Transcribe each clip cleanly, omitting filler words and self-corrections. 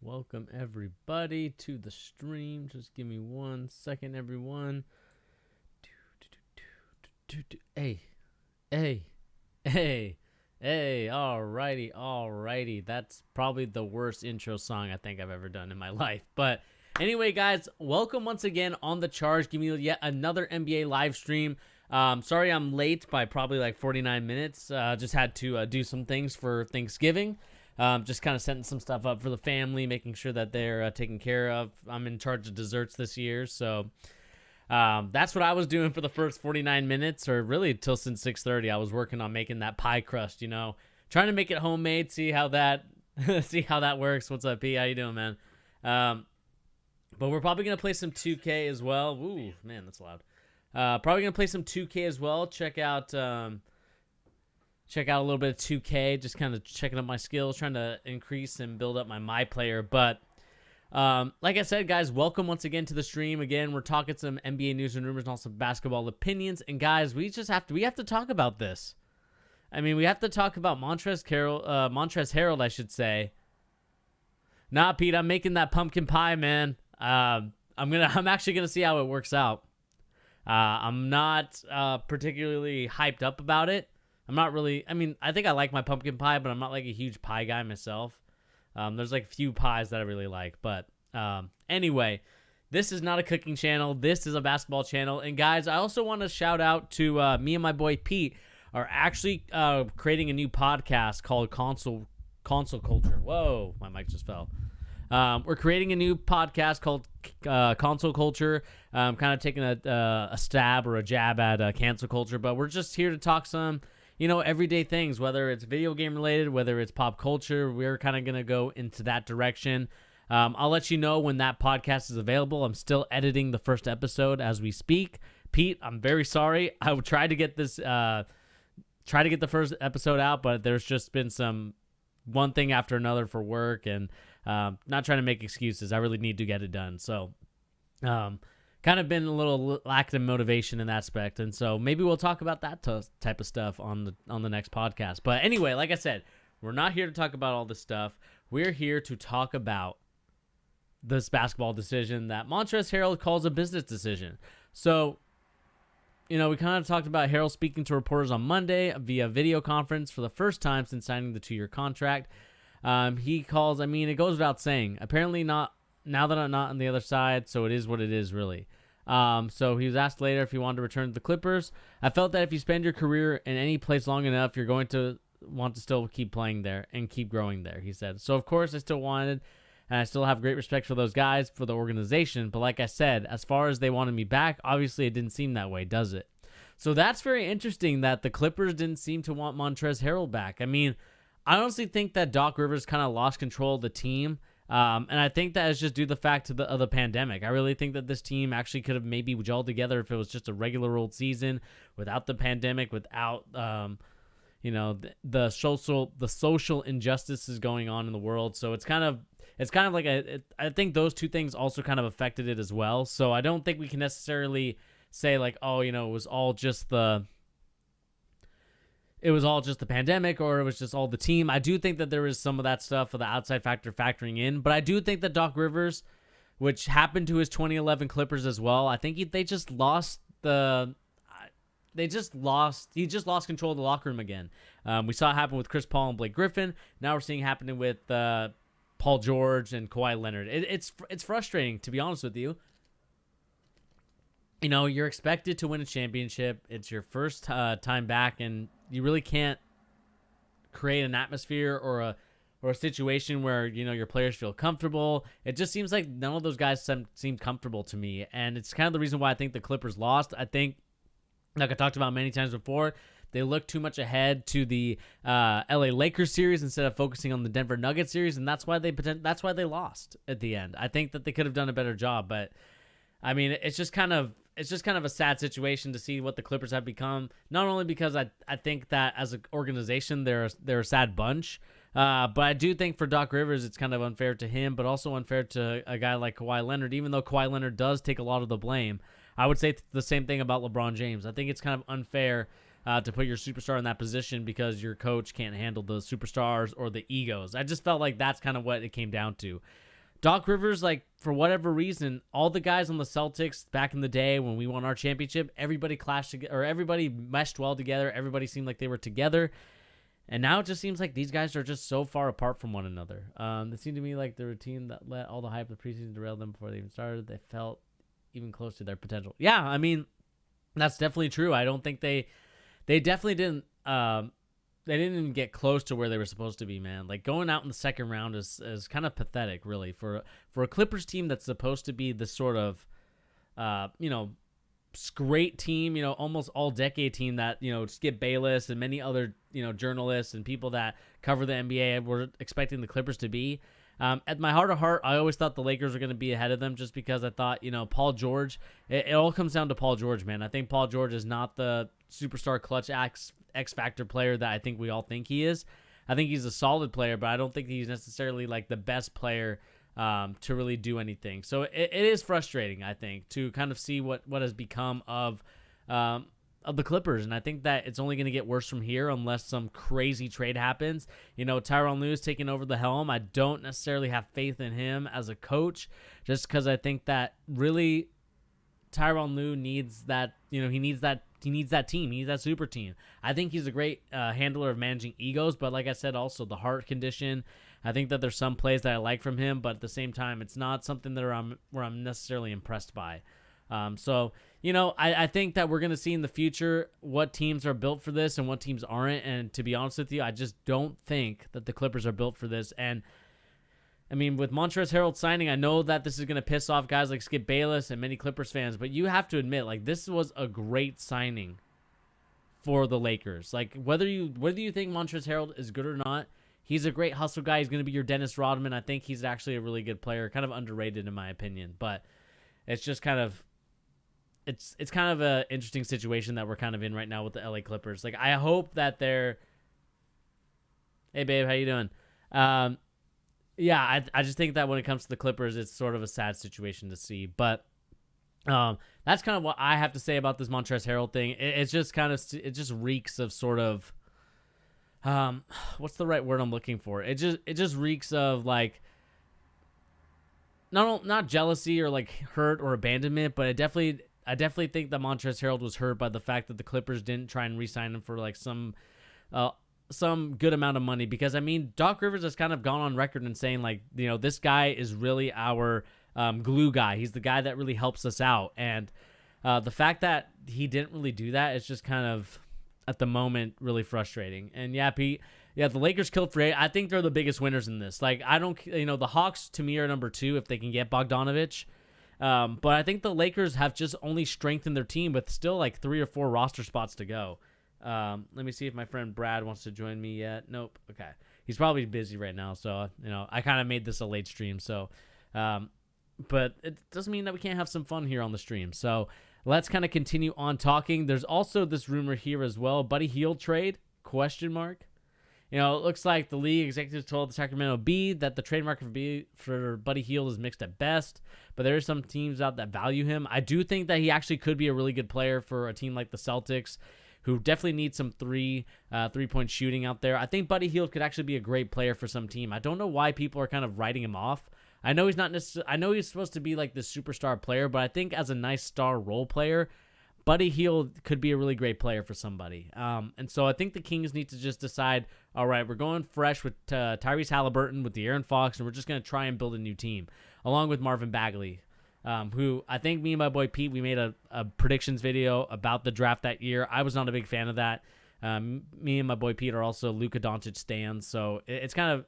Welcome everybody to the stream. Just give me 1 second, everyone. Hey, hey, hey, hey. Alrighty. That's probably the worst intro song I think I've ever done in my life. But anyway, guys, welcome once again on The Charge. Give me yet another NBA live stream. Sorry I'm late by probably like 49 minutes. Just had to do some things for Thanksgiving. Just kind of setting some stuff up for the family, making sure that they're taken care of. I'm in charge of desserts this year, so that's what I was doing for the first 49 minutes, or really till since 6:30. I was working on making that pie crust, trying to make it homemade. See how that works. What's up, P? How you doing, man? But we're probably gonna play some 2K as well. Ooh, man, that's loud. Probably gonna play some 2K as well. Check out a little bit of 2K, just kind of checking up my skills, trying to increase and build up my player. But like I said, guys, welcome once again to the stream. Again, we're talking some NBA news and rumors and also basketball opinions. And guys, we have to talk about this. I mean, we have to talk about Montrez Harrell, I should say. Nah, Pete, I'm making that pumpkin pie, man. I'm actually gonna see how it works out. I'm not particularly hyped up about it. I'm not really, I think I like my pumpkin pie, but I'm not like a huge pie guy myself. There's like a few pies that I really like. But anyway, this is not a cooking channel. This is a basketball channel. And guys, I also want to shout out to me and my boy Pete are actually creating a new podcast called Console Culture. Whoa, my mic just fell. We're creating a new podcast called Console Culture. Kind of taking a stab or a jab at cancel culture. But we're just here to talk some everyday things, whether it's video game related, whether it's pop culture. We're kind of going to go into that direction. I'll let you know when that podcast is available. I'm still editing the first episode as we speak. Pete, I'm very sorry. I would try to get the first episode out, but there's just been one thing after another for work, and not trying to make excuses. I really need to get it done. So, kind of been a little lack of motivation in that aspect, and so maybe we'll talk about that type of stuff on the next podcast. But anyway, like I said, we're not here to talk about all this stuff. We're here to talk about this basketball decision that Montrez Harrell calls a business decision. So, we kind of talked about Harrell speaking to reporters on Monday via video conference for the first time since signing the 2-year contract. He calls, it goes without saying, apparently not. Now that I'm not on the other side, so it is what it is, really. So he was asked later if he wanted to return to the Clippers. I felt that if you spend your career in any place long enough, you're going to want to still keep playing there and keep growing there, he said. So, of course, I still wanted, and I still have great respect for those guys, for the organization. But like I said, as far as they wanted me back, obviously it didn't seem that way, does it? So that's very interesting that the Clippers didn't seem to want Montrez Harrell back. I honestly think that Doc Rivers kind of lost control of the team. And I think that is just due to the fact of the pandemic. I really think that this team actually could have maybe gelled together if it was just a regular old season without the pandemic, without the social injustices going on in the world. So it's kind of like I think those two things also kind of affected it as well. So I don't think we can necessarily say like, oh, it was all just the pandemic, or it was just all the team. I do think that there is some of that stuff for the outside factor factoring in, but I do think that Doc Rivers, which happened to his 2011 Clippers as well, I think he just lost control of the locker room again. We saw it happen with Chris Paul and Blake Griffin. Now we're seeing it happening with Paul George and Kawhi Leonard. It's frustrating, to be honest with you. You're expected to win a championship. It's your first time back, and you really can't create an atmosphere or a situation where your players feel comfortable. It just seems like none of those guys seem comfortable to me, and it's kind of the reason why I think the Clippers lost. I think, like I talked about many times before, they looked too much ahead to the LA Lakers series instead of focusing on the Denver Nuggets series, and that's why they lost at the end. I think that they could have done a better job, but it's just kind of a sad situation to see what the Clippers have become. Not only because I think that as an organization they're a sad bunch, but I do think for Doc Rivers it's kind of unfair to him, but also unfair to a guy like Kawhi Leonard. Even though Kawhi Leonard does take a lot of the blame, I would say the same thing about LeBron James. I think it's kind of unfair to put your superstar in that position because your coach can't handle the superstars or the egos. I just felt like that's kind of what it came down to. Doc Rivers, like, for whatever reason, all the guys on the Celtics back in the day when we won our championship, everybody clashed together, or everybody meshed well together. Everybody seemed like they were together. And now it just seems like these guys are just so far apart from one another. It seemed to me like the routine that let all the hype of the preseason derail them before they even started. They felt even close to their potential. Yeah, I mean, that's definitely true. I don't think they definitely didn't. They didn't even get close to where they were supposed to be, man. Like, going out in the second round is kind of pathetic, really, for a Clippers team that's supposed to be this sort of, great team, almost all-decade team that, Skip Bayless and many other, journalists and people that cover the NBA were expecting the Clippers to be. At my heart of heart, I always thought the Lakers were going to be ahead of them just because I thought, Paul George, it all comes down to Paul George, man. I think Paul George is not the superstar clutch X-factor player that I think we all think he is. I think he's a solid player, but I don't think he's necessarily like the best player to really do anything. So it is frustrating, I think, to kind of see what has become of the Clippers, and I think that it's only going to get worse from here unless some crazy trade happens. Tyronn Lue is taking over the helm. I don't necessarily have faith in him as a coach, just because I think that really Tyronn Lue needs that. He needs that team. He needs that super team. I think he's a great handler of managing egos, but like I said, also the heart condition. I think that there's some plays that I like from him, but at the same time, it's not something that I'm necessarily impressed by. I think that we're going to see in the future what teams are built for this and what teams aren't. And to be honest with you, I just don't think that the Clippers are built for this. And I mean, with Montrez Harrell signing, I know that this is going to piss off guys like Skip Bayless and many Clippers fans, but you have to admit, like, this was a great signing for the Lakers. Like, whether you think Montrez Harrell is good or not, he's a great hustle guy. He's going to be your Dennis Rodman. I think he's actually a really good player, kind of underrated in my opinion, but it's just kind of, it's kind of an interesting situation that we're kind of in right now with the LA Clippers. Like, I hope that they're, hey babe, how you doing? Yeah, I just think that when it comes to the Clippers, it's sort of a sad situation to see. But that's kind of what I have to say about this Montrezl Harrell thing. It's just kind of, it just reeks of sort of, what's the right word I'm looking for? It just reeks of like, not jealousy or like hurt or abandonment, but I definitely think that Montrezl Harrell was hurt by the fact that the Clippers didn't try and re-sign him for like some good amount of money, because I mean, Doc Rivers has kind of gone on record and saying like, this guy is really our glue guy. He's the guy that really helps us out. And the fact that he didn't really do that is just kind of, at the moment, really frustrating. And yeah, Pete, the Lakers killed free. I think they're the biggest winners in this. Like, I don't, the Hawks to me are number 2 if they can get Bogdanovich. But I think the Lakers have just only strengthened their team with still like 3 or 4 roster spots to go. Let me see if my friend Brad wants to join me yet. Nope. Okay. He's probably busy right now. So, I kind of made this a late stream. So, but it doesn't mean that we can't have some fun here on the stream. So let's kind of continue on talking. There's also this rumor here as well. Buddy Hield trade? ? It looks like the league executives told the Sacramento Bee that the trade market for Buddy Hield is mixed at best, but there are some teams out that value him. I do think that he actually could be a really good player for a team like the Celtics, who definitely need some three-point shooting out there. I think Buddy Hield could actually be a great player for some team. I don't know why people are kind of writing him off. I know he's not necessarily, I know he's supposed to be like the superstar player, but I think as a nice star role player, Buddy Hield could be a really great player for somebody. And so I think the Kings need to just decide, all right, we're going fresh with Tyrese Halliburton, with De'Aaron Fox, and we're just going to try and build a new team, along with Marvin Bagley, who I think me and my boy Pete, we made a predictions video about the draft that year. I was not a big fan of that. Me and my boy Pete are also Luka Doncic stans, so it's kind of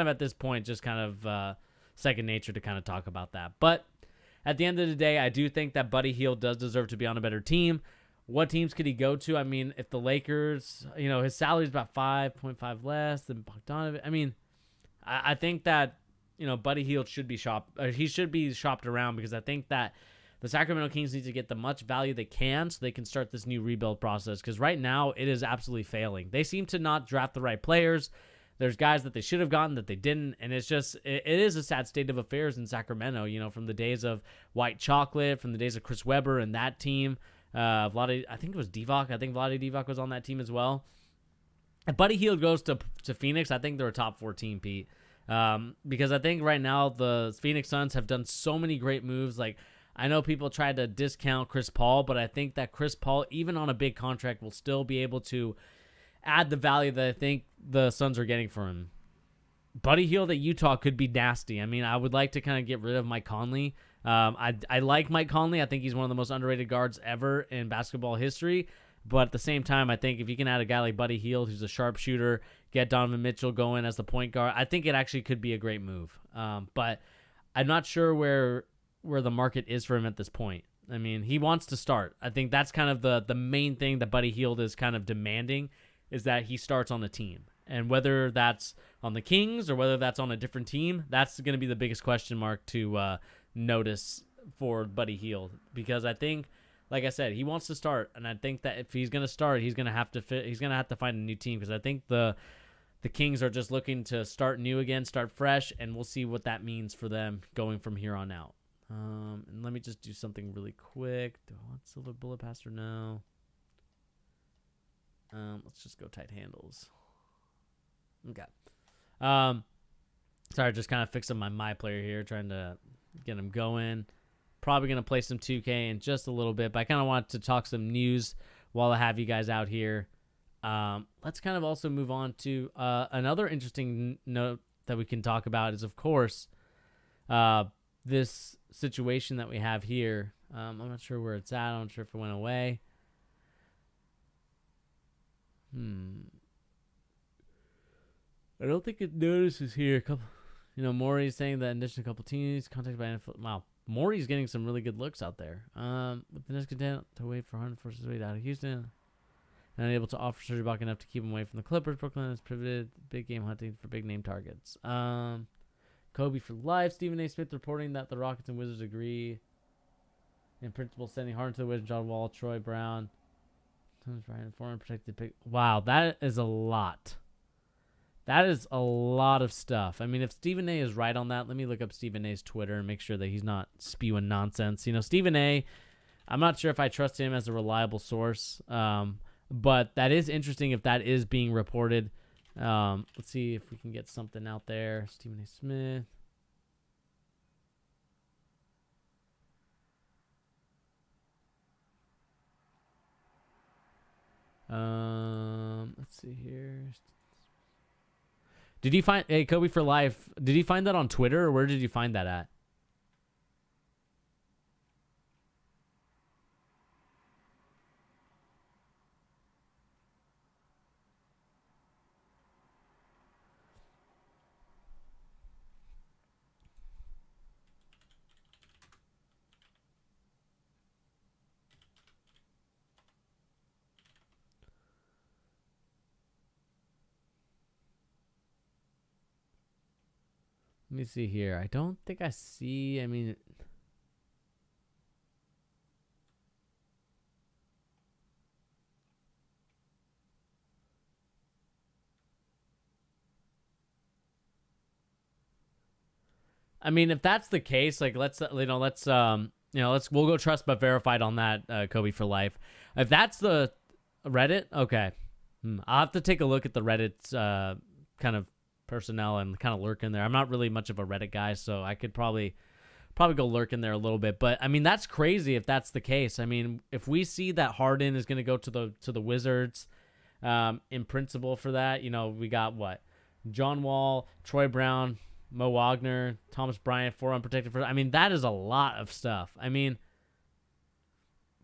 at this point just kind of second nature to kind of talk about that. But at the end of the day, I do think that Buddy Hield does deserve to be on a better team. What teams could he go to? I mean, if the Lakers, his salary is about 5.5 less than Bogdanovich. I mean, I think that, Buddy Hield should be shopped. He should be shopped around, because I think that the Sacramento Kings need to get the much value they can so they can start this new rebuild process, because right now it is absolutely failing. They seem to not draft the right players. There's guys that they should have gotten that they didn't, and it's just, it is a sad state of affairs in Sacramento, from the days of White Chocolate, from the days of Chris Webber and that team. I think it was Divac. I think Vlade Divac was on that team as well. If Buddy Hield goes to Phoenix, I think they're a top 4 team, Pete. Because I think right now the Phoenix Suns have done so many great moves. Like, I know people tried to discount Chris Paul, but I think that Chris Paul, even on a big contract, will still be able to add the value that I think the Suns are getting from him. Buddy Hield at Utah could be nasty. I mean, I would like to kind of get rid of Mike Conley. I like Mike Conley. I think he's one of the most underrated guards ever in basketball history. But at the same time, I think if you can add a guy like Buddy Hield, who's a sharpshooter, get Donovan Mitchell going as the point guard, I think it actually could be a great move. But I'm not sure where the market is for him at this point. I mean, he wants to start. I think that's kind of the main thing that Buddy Hield is kind of demanding, is that he starts on the team. And whether that's on the Kings or whether that's on a different team, that's going to be the biggest question mark to notice for Buddy Hield. Because I think, like I said, he wants to start, and I think that if he's going to start, he's going to have to find a new team, because I think the Kings are just looking to start new again, start fresh, and we'll see what that means for them going from here on out. And let me just do something really quick. Do I want silver bullet pass or no? Let's just go tight handles. Okay. Sorry, just kind of fixing my player here, trying to get him going. Probably going to play some 2K in just a little bit, but I kind of want to talk some news while I have you guys out here. Let's kind of also move on to another interesting note that we can talk about is, of course, this situation that we have here. I'm not sure where it's at. I'm not sure if it went away. I don't think it notices here. Morey's saying that in addition to a couple teams contacted by NFL. Wow, Morey's getting some really good looks out there. With the Nets content to wait for Harden forces way out of Houston, and unable to offer Serge Ibaka enough to keep him away from the Clippers. Brooklyn has pivoted big game hunting for big name targets. Kobe for life. Stephen A. Smith reporting that the Rockets and Wizards agree in principle, sending Harden to the Wizards. John Wall, Troy Brown, foreign protected pick. Wow, that is a lot. That is a lot of stuff. I mean, if Stephen A. is right on that, let me look up Stephen A.'s Twitter and make sure that he's not spewing nonsense. Stephen A., I'm not sure if I trust him as a reliable source, but that is interesting if that is being reported. Let's see if we can get something out there. Stephen A. Smith. Let's see here. Did you find Kobe for life? Did you find that on Twitter, or where did you find that at? Let me see here. I don't think I see. I mean, if that's the case, like we'll go trust but verified on that, Kobe for life. If that's the Reddit, okay. I'll have to take a look at the Reddit's kind of personnel and kind of lurk in there. I'm not really much of a Reddit guy, so I could probably go lurk in there a little bit. But that's crazy if that's the case. If we see that Harden is going to go to the Wizards, in principle for that, we got what? John Wall, Troy Brown, Mo Wagner, Thomas Bryant, 4 unprotected first. That is a lot of stuff.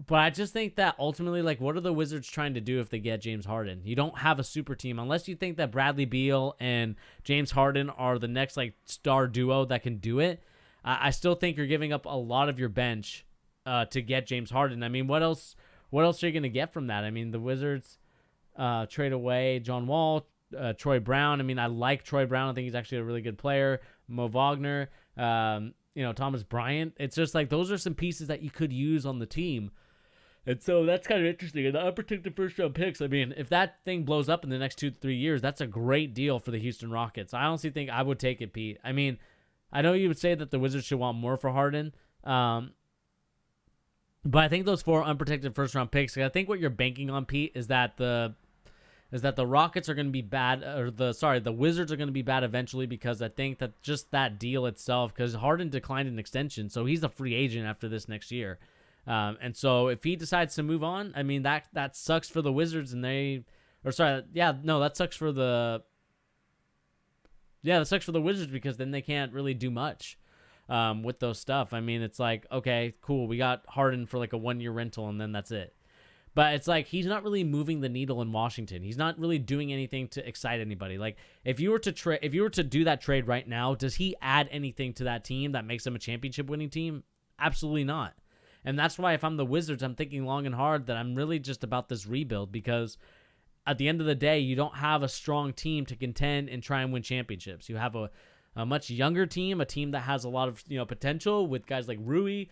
But I just think that ultimately, like, what are the Wizards trying to do if they get James Harden? You don't have a super team unless you think that Bradley Beal and James Harden are the next, like, star duo that can do it. I still think you're giving up a lot of your bench to get James Harden. What else are you going to get from that? The Wizards trade away John Wall, Troy Brown. I like Troy Brown. I think he's actually a really good player. Mo Wagner, Thomas Bryant. It's just like those are some pieces that you could use on the team. And so that's kind of interesting. And the unprotected first-round picks, if that thing blows up in the next 2 to 3 years, that's a great deal for the Houston Rockets. I honestly think I would take it, Pete. I know you would say that the Wizards should want more for Harden, but I think those 4 unprotected first-round picks, I think what you're banking on, Pete, is that the is that the Rockets are going to be bad, or the Wizards are going to be bad eventually, because I think that just that deal itself, because Harden declined an extension, so he's a free agent after this next year. And so if he decides to move on, I mean, that sucks for the Wizards, and that sucks for the Wizards, because then they can't really do much with those stuff. I mean, it's like, okay, cool, we got Harden for like a 1-year rental, and then that's it. But it's like he's not really moving the needle in Washington. He's not really doing anything to excite anybody. Like if you were to do that trade right now, does he add anything to that team that makes them a championship winning team? Absolutely not. And that's why if I'm the Wizards, I'm thinking long and hard that I'm really just about this rebuild, because at the end of the day, you don't have a strong team to contend and try and win championships. You have a much younger team, a team that has a lot of potential with guys like Rui.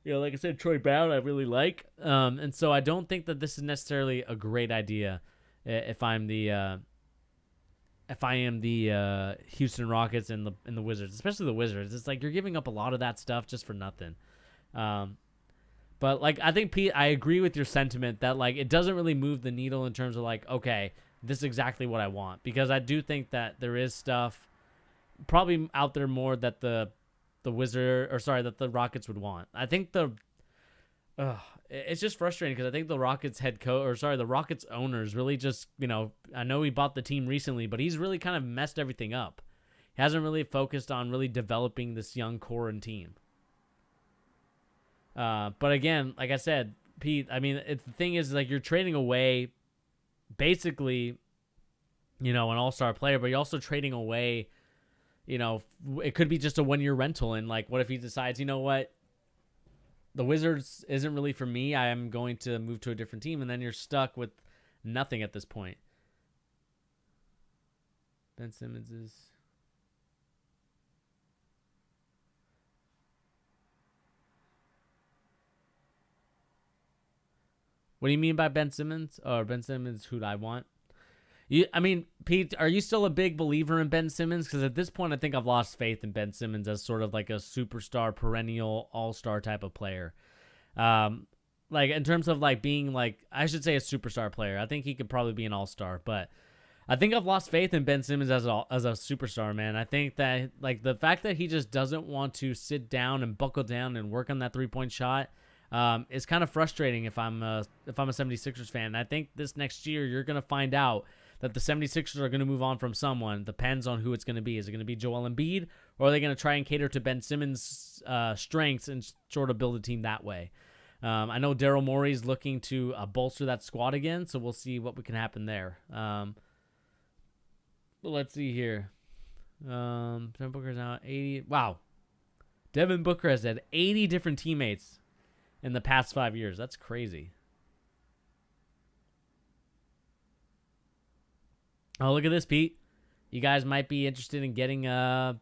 Like I said, Troy Brown, I really like. And so I don't think that this is necessarily a great idea if I am the Houston Rockets and the Wizards, especially the Wizards. It's like you're giving up a lot of that stuff just for nothing. But like I think, Pete, I agree with your sentiment that like it doesn't really move the needle in terms of like, okay, this is exactly what I want, because I do think that there is stuff probably out there more that the Rockets would want. I think it's just frustrating, because I think the Rockets the Rockets owners really just, I know he bought the team recently, but he's really kind of messed everything up. He hasn't really focused on really developing this young core and team. But again, like I said, Pete, I mean, the thing is, like, you're trading away basically, an all-star player, but you're also trading away, it could be just a 1-year rental. And like, what if he decides, you know what, the Wizards isn't really for me, I am going to move to a different team, and then you're stuck with nothing at this point. Ben Simmons is... What do you mean by Ben Simmons? Or Ben Simmons, who I want? Pete, are you still a big believer in Ben Simmons? Because at this point, I think I've lost faith in Ben Simmons as sort of like a superstar, perennial, all-star type of player. Like in terms of like being like, I should say a superstar player. I think he could probably be an all-star, but I think I've lost faith in Ben Simmons as a superstar, man. I think that like the fact that he just doesn't want to sit down and buckle down and work on that 3-point shot is kind of frustrating if I'm a 76ers fan. And I think this next year you're going to find out that the 76ers are going to move on from someone. Depends on who it's going to be. Is it going to be Joel Embiid, or are they going to try and cater to Ben Simmons' strengths and sort of build a team that way? I know Daryl Morey's looking to bolster that squad again, so we'll see what can happen there. But let's see here. Devin Booker's now 80. Wow. Devin Booker has had 80 different teammates in the past 5 years. That's crazy. Oh, look at this, Pete. You guys might be interested in getting Victor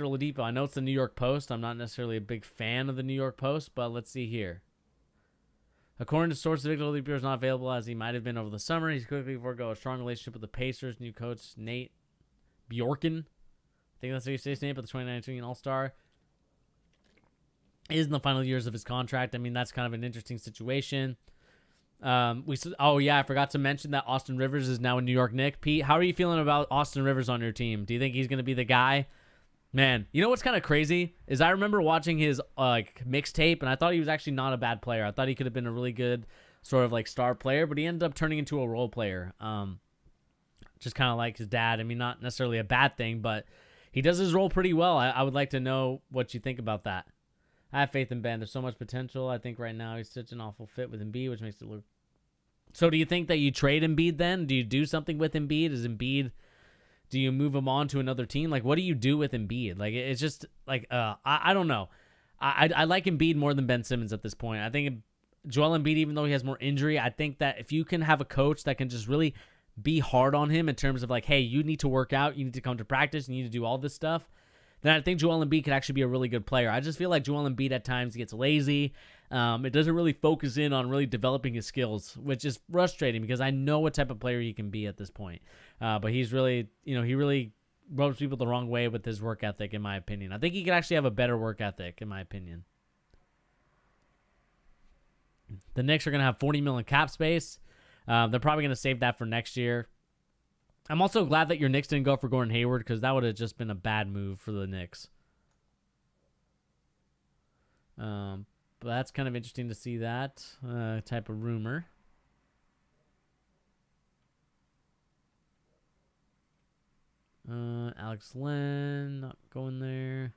Oladipo. I know it's the New York Post. I'm not necessarily a big fan of the New York Post, but let's see here. According to sources, Victor Oladipo is not available as he might have been over the summer. He's quickly forego a strong relationship with the Pacers. New coach Nate Bjorken, I think that's how you say his name, but the 2019 All-Star, is in the final years of his contract. I mean, that's kind of an interesting situation. I forgot to mention that Austin Rivers is now a New York Knick. Pete, how are you feeling about Austin Rivers on your team? Do you think he's going to be the guy? Man, you know what's kind of crazy is I remember watching his mixtape, and I thought he was actually not a bad player. I thought he could have been a really good sort of like star player, but he ended up turning into a role player. Just kind of like his dad. I mean, not necessarily a bad thing, but he does his role pretty well. I would like to know what you think about that. I have faith in Ben. There's so much potential. I think right now he's such an awful fit with Embiid, which makes it look... So do you think that you trade Embiid then? Do you do something with Embiid? Do you move him on to another team? Like, what do you do with Embiid? Like, it's just like, I don't know. I like Embiid more than Ben Simmons at this point. I think Joel Embiid, even though he has more injury, I think that if you can have a coach that can just really be hard on him in terms of like, hey, you need to work out, you need to come to practice, you need to do all this stuff, then I think Joel Embiid could actually be a really good player. I just feel like Joel Embiid at times gets lazy. It doesn't really focus in on really developing his skills, which is frustrating because I know what type of player he can be at this point. But he's really, he really rubs people the wrong way with his work ethic, in my opinion. I think he could actually have a better work ethic, in my opinion. The Knicks are going to have $40 million cap space. They're probably going to save that for next year. I'm also glad that your Knicks didn't go for Gordon Hayward because that would have just been a bad move for the Knicks. But that's kind of interesting to see that type of rumor. Alex Len, not going there.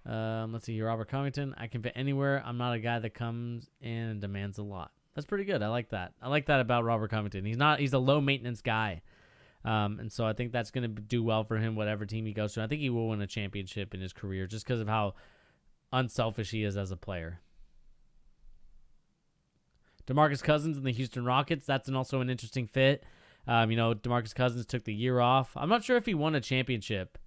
Let's see here. Robert Covington, I can fit anywhere. I'm not a guy that comes in and demands a lot. That's pretty good. I like that. I like that about Robert Covington. He's a low maintenance guy. And so I think that's going to do well for him, whatever team he goes to. I think he will win a championship in his career just because of how unselfish he is as a player. DeMarcus Cousins and the Houston Rockets, that's also an interesting fit. DeMarcus Cousins took the year off. I'm not sure if he won a championship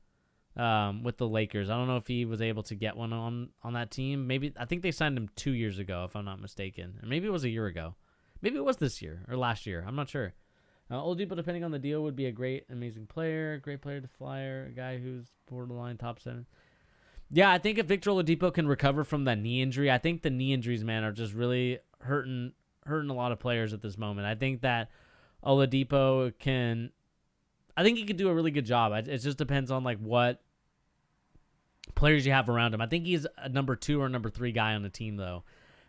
with the Lakers. I don't know if he was able to get one on that team. Maybe I think they signed him 2 years ago, if I'm not mistaken. Or maybe it was a year ago. Maybe it was this year or last year. I'm not sure. Oladipo, depending on the deal, would be a great, amazing player. Great player to flyer. A guy who's borderline top 7. Yeah, I think if Victor Oladipo can recover from that knee injury, I think the knee injuries, man, are just really hurting a lot of players at this moment. I think that Oladipo I think he could do a really good job. It just depends on like what players you have around him. I think he's a number 2 or number 3 guy on the team, though.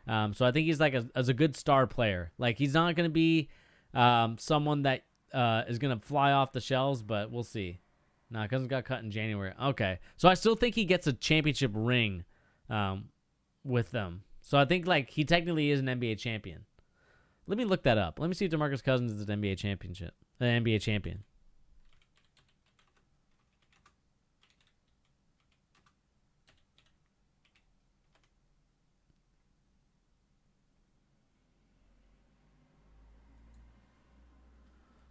So I think he's like as a good star player. Like he's not going to be someone that is going to fly off the shelves, but we'll see. No, Cousins got cut in January. Okay. So I still think he gets a championship ring with them. So I think like he technically is an NBA champion. Let me look that up. Let me see if DeMarcus Cousins is an NBA NBA champion.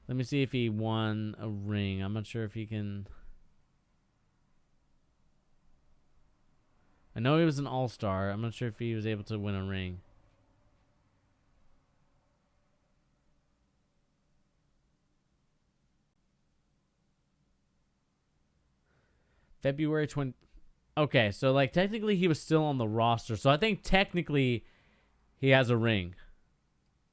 Let me see if he won a ring. I'm not sure if he can. I know he was an all-star. I'm not sure if he was able to win a ring. February 20. Okay, so like technically he was still on the roster. So I think technically he has a ring.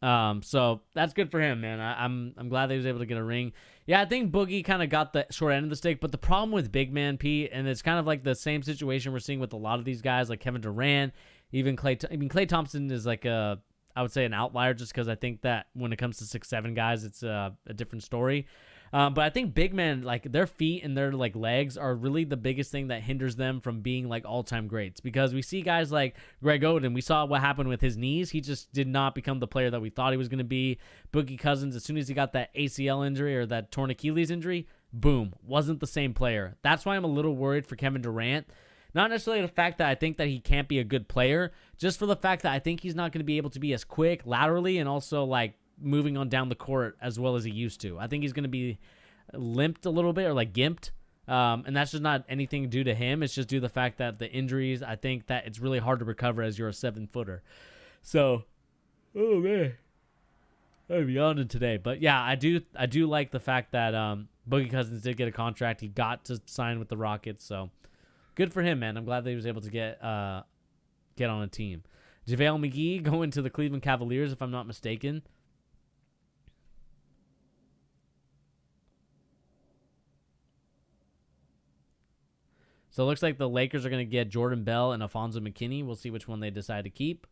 So that's good for him, man. I'm glad that he was able to get a ring. Yeah, I think Boogie kind of got the short end of the stick, but the problem with big man Pete, and it's kind of like the same situation we're seeing with a lot of these guys, like Kevin Durant, even Klay Thompson is like I would say an outlier just because I think that when it comes to 6'7" guys, it's a different story. But I think big men, like their feet and their like legs are really the biggest thing that hinders them from being like all-time greats, because we see guys like Greg Oden. We saw what happened with his knees. He just did not become the player that we thought he was going to be. Boogie Cousins, as soon as he got that ACL injury or that torn Achilles injury, boom, wasn't the same player. That's why I'm a little worried for Kevin Durant. Not necessarily the fact that I think that he can't be a good player, just for the fact that I think he's not going to be able to be as quick laterally and also like moving on down the court as well as he used to. I think he's going to be limped a little bit or like gimped. And that's just not anything due to him. It's just due to the fact that the injuries, I think that it's really hard to recover as you're a 7-footer. So, oh man, I'm yawning today. But yeah, I do like the fact that Boogie Cousins did get a contract. He got to sign with the Rockets. So good for him, man. I'm glad that he was able to get on a team. JaVale McGee going to the Cleveland Cavaliers, if I'm not mistaken. So it looks like the Lakers are going to get Jordan Bell and Alfonso McKinney. We'll see which one they decide to keep.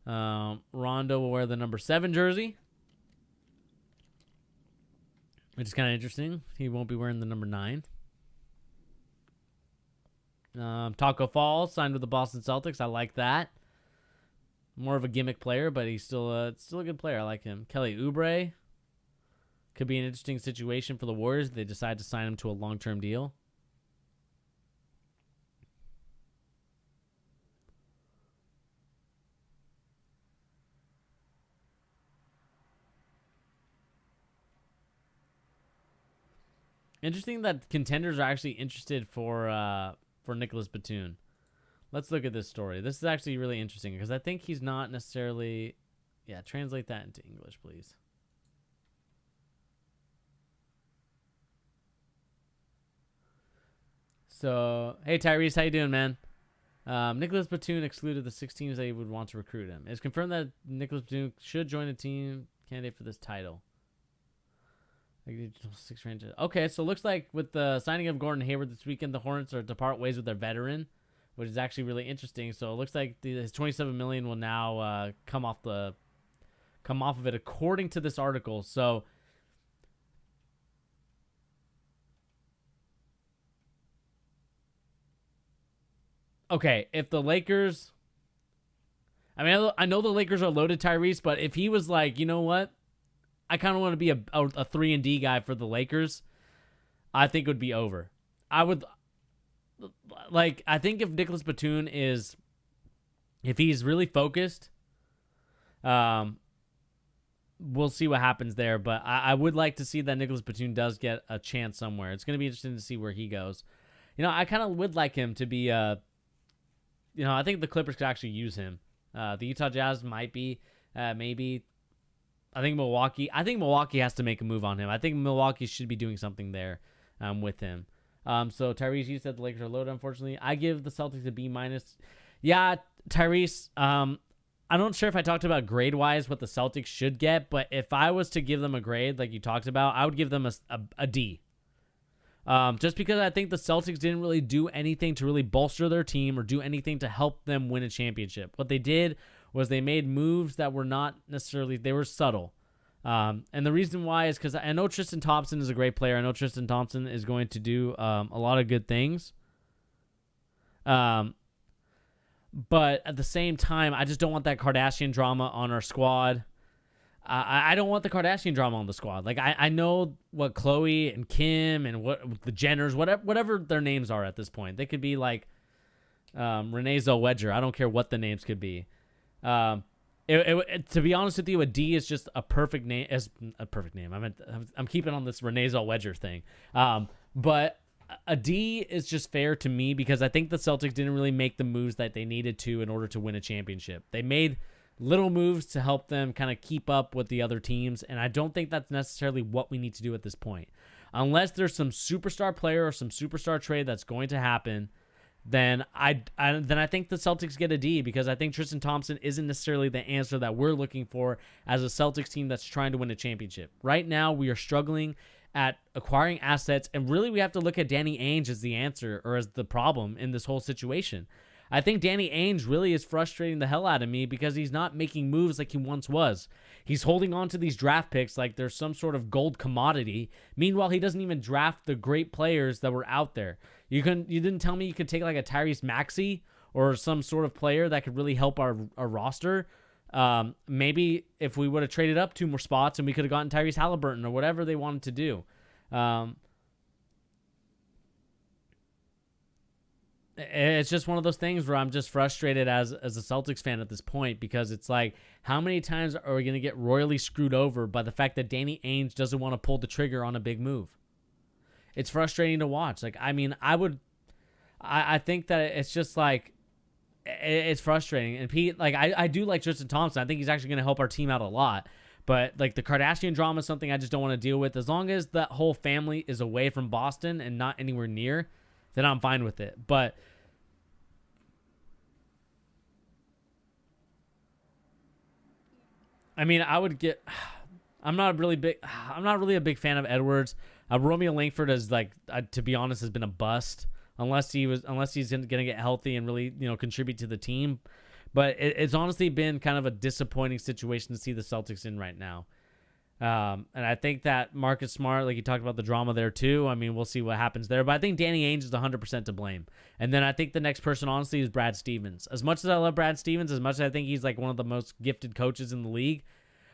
Rondo will wear the number 7 jersey, which is kind of interesting. He won't be wearing the number 9. Taco Fall signed with the Boston Celtics. I like that. More of a gimmick player, but he's still a good player. I like him. Kelly Oubre could be an interesting situation for the Warriors if they decide to sign him to a long-term deal. Interesting that contenders are actually interested for Nicholas Batum. Let's look at this story. This is actually really interesting because I think he's not necessarily... Yeah, translate that into English, please. So, hey Tyrese, how you doing, man? Nicholas Batum excluded the 6 teams that he would want to recruit him. It's confirmed that Nicholas Batum should join a team candidate for this title. Okay, so it looks like with the signing of Gordon Hayward this weekend, the Hornets are to part ways with their veteran, which is actually really interesting. So it looks like his $27 million will now come off of it, according to this article. So okay, if the Lakers, I mean, I know the Lakers are loaded Tyrese, but if he was like, you know what, I kind of want to be a 3-and-D guy for the Lakers, I think it would be over. I think if Nicholas Batum if he's really focused, we'll see what happens there. But I would like to see that Nicholas Batum does get a chance somewhere. It's going to be interesting to see where he goes. I kind of would like him to be, I think the Clippers could actually use him. The Utah Jazz might be, maybe. I think Milwaukee has to make a move on him. I think Milwaukee should be doing something there with him. So Tyrese, you said the Lakers are loaded, unfortunately. I give the Celtics a B-. Yeah, Tyrese, I'm not sure if I talked about grade-wise what the Celtics should get, but if I was to give them a grade like you talked about, I would give them a D. Just because I think the Celtics didn't really do anything to really bolster their team or do anything to help them win a championship. What they did was they made moves that were not necessarily, they were subtle. And the reason why is because I know Tristan Thompson is a great player. I know Tristan Thompson is going to do a lot of good things. But at the same time, I just don't want that Kardashian drama on our squad. I don't want the Kardashian drama on the squad. Like, I know what Khloe and Kim and what the Jenners, whatever their names are at this point. They could be like Renee Zellweger. I don't care what the names could be. To be honest with you, a D is just a perfect name. I'm keeping on this Renee Zellweger thing. But a D is just fair to me because I think the Celtics didn't really make the moves that they needed to in order to win a championship. They made little moves to help them kind of keep up with the other teams, and I don't think that's necessarily what we need to do at this point. Unless there's some superstar player or some superstar trade that's going to happen, then I think the Celtics get a D because I think Tristan Thompson isn't necessarily the answer that we're looking for as a Celtics team that's trying to win a championship. Right now, we are struggling at acquiring assets, and really we have to look at Danny Ainge as the answer or as the problem in this whole situation. I think Danny Ainge really is frustrating the hell out of me because he's not making moves like he once was. He's holding on to these draft picks like there's some sort of gold commodity. Meanwhile, he doesn't even draft the great players that were out there. You didn't tell me you could take like a Tyrese Maxey or some sort of player that could really help our roster. Maybe if we would have traded up 2 more spots and we could have gotten Tyrese Halliburton or whatever they wanted to do. It's just one of those things where I'm just frustrated as a Celtics fan at this point because it's like, how many times are we going to get royally screwed over by the fact that Danny Ainge doesn't want to pull the trigger on a big move? It's frustrating to watch. Like, I mean, I think that it's just like, it's frustrating. And Pete, like, I do like Tristan Thompson. I think he's actually going to help our team out a lot. But like the Kardashian drama is something I just don't want to deal with. As long as that whole family is away from Boston and not anywhere near, then I'm fine with it. But I mean, I'm not really a big fan of Edwards. Romeo Langford is like, to be honest, has been a bust unless he's going to get healthy and really, contribute to the team. But it's honestly been kind of a disappointing situation to see the Celtics in right now. And I think that Marcus Smart, like you talked about the drama there too. I mean, we'll see what happens there. But I think Danny Ainge is 100% to blame. And then I think the next person, honestly, is Brad Stevens. As much as I love Brad Stevens, as much as I think he's like one of the most gifted coaches in the league,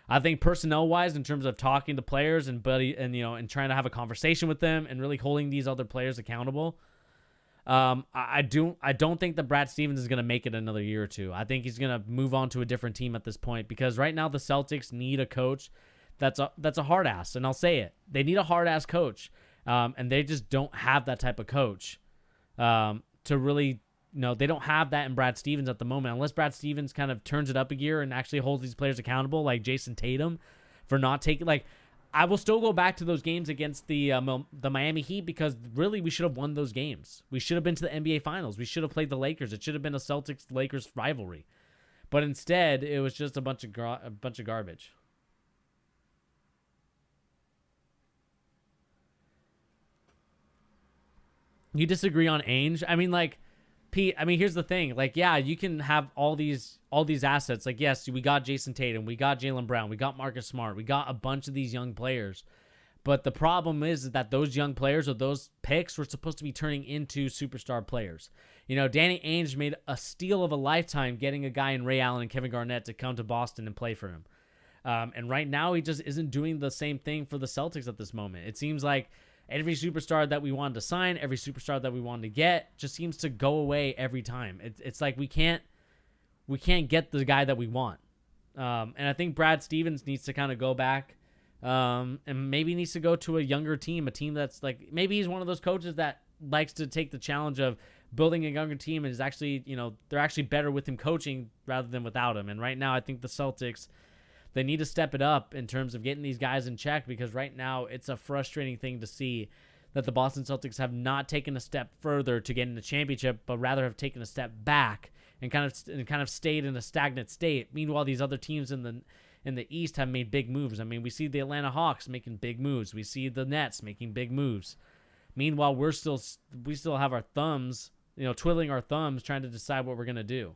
I think personnel-wise, in terms of talking to players and trying to have a conversation with them and really holding these other players accountable, I don't think that Brad Stevens is going to make it another year or two. I think he's going to move on to a different team at this point because right now the Celtics need a coach that's a hard ass, and I'll say it. They need a hard ass coach, and they just don't have that type of coach to really. They don't have that in Brad Stevens at the moment, unless Brad Stevens kind of turns it up a gear and actually holds these players accountable, like Jason Tatum, for not taking. Like, I will still go back to those games against the Miami Heat because really we should have won those games. We should have been to the NBA Finals. We should have played the Lakers. It should have been a Celtics-Lakers rivalry. But instead, it was just a bunch of garbage. You disagree on Ainge? I mean, like, Pete, I mean, here's the thing. Like, yeah, you can have all these assets. Like, yes, we got Jason Tatum, we got Jaylen Brown, we got Marcus Smart, we got a bunch of these young players. But the problem is that those young players or those picks were supposed to be turning into superstar players. You know, Danny Ainge made a steal of a lifetime getting a guy in Ray Allen and Kevin Garnett to come to Boston and play for him. And right now, he just isn't doing the same thing for the Celtics at this moment. It seems like every superstar that we wanted to sign, every superstar that we wanted to get, just seems to go away every time. It's like we can't get the guy that we want. And I think Brad Stevens needs to kind of go back. And maybe needs to go to a younger team, a team that's like, maybe he's one of those coaches that likes to take the challenge of building a younger team and is actually, you know, they're actually better with him coaching rather than without him. And right now, I think the Celtics, they need to step it up in terms of getting these guys in check, because right now it's a frustrating thing to see that the Boston Celtics have not taken a step further to get in the championship, but rather have taken a step back and kind of stayed in a stagnant state. Meanwhile, these other teams in the East have made big moves. I mean, we see the Atlanta Hawks making big moves. We see the Nets making big moves. Meanwhile, we still have our thumbs, you know, twiddling our thumbs, trying to decide what we're gonna do.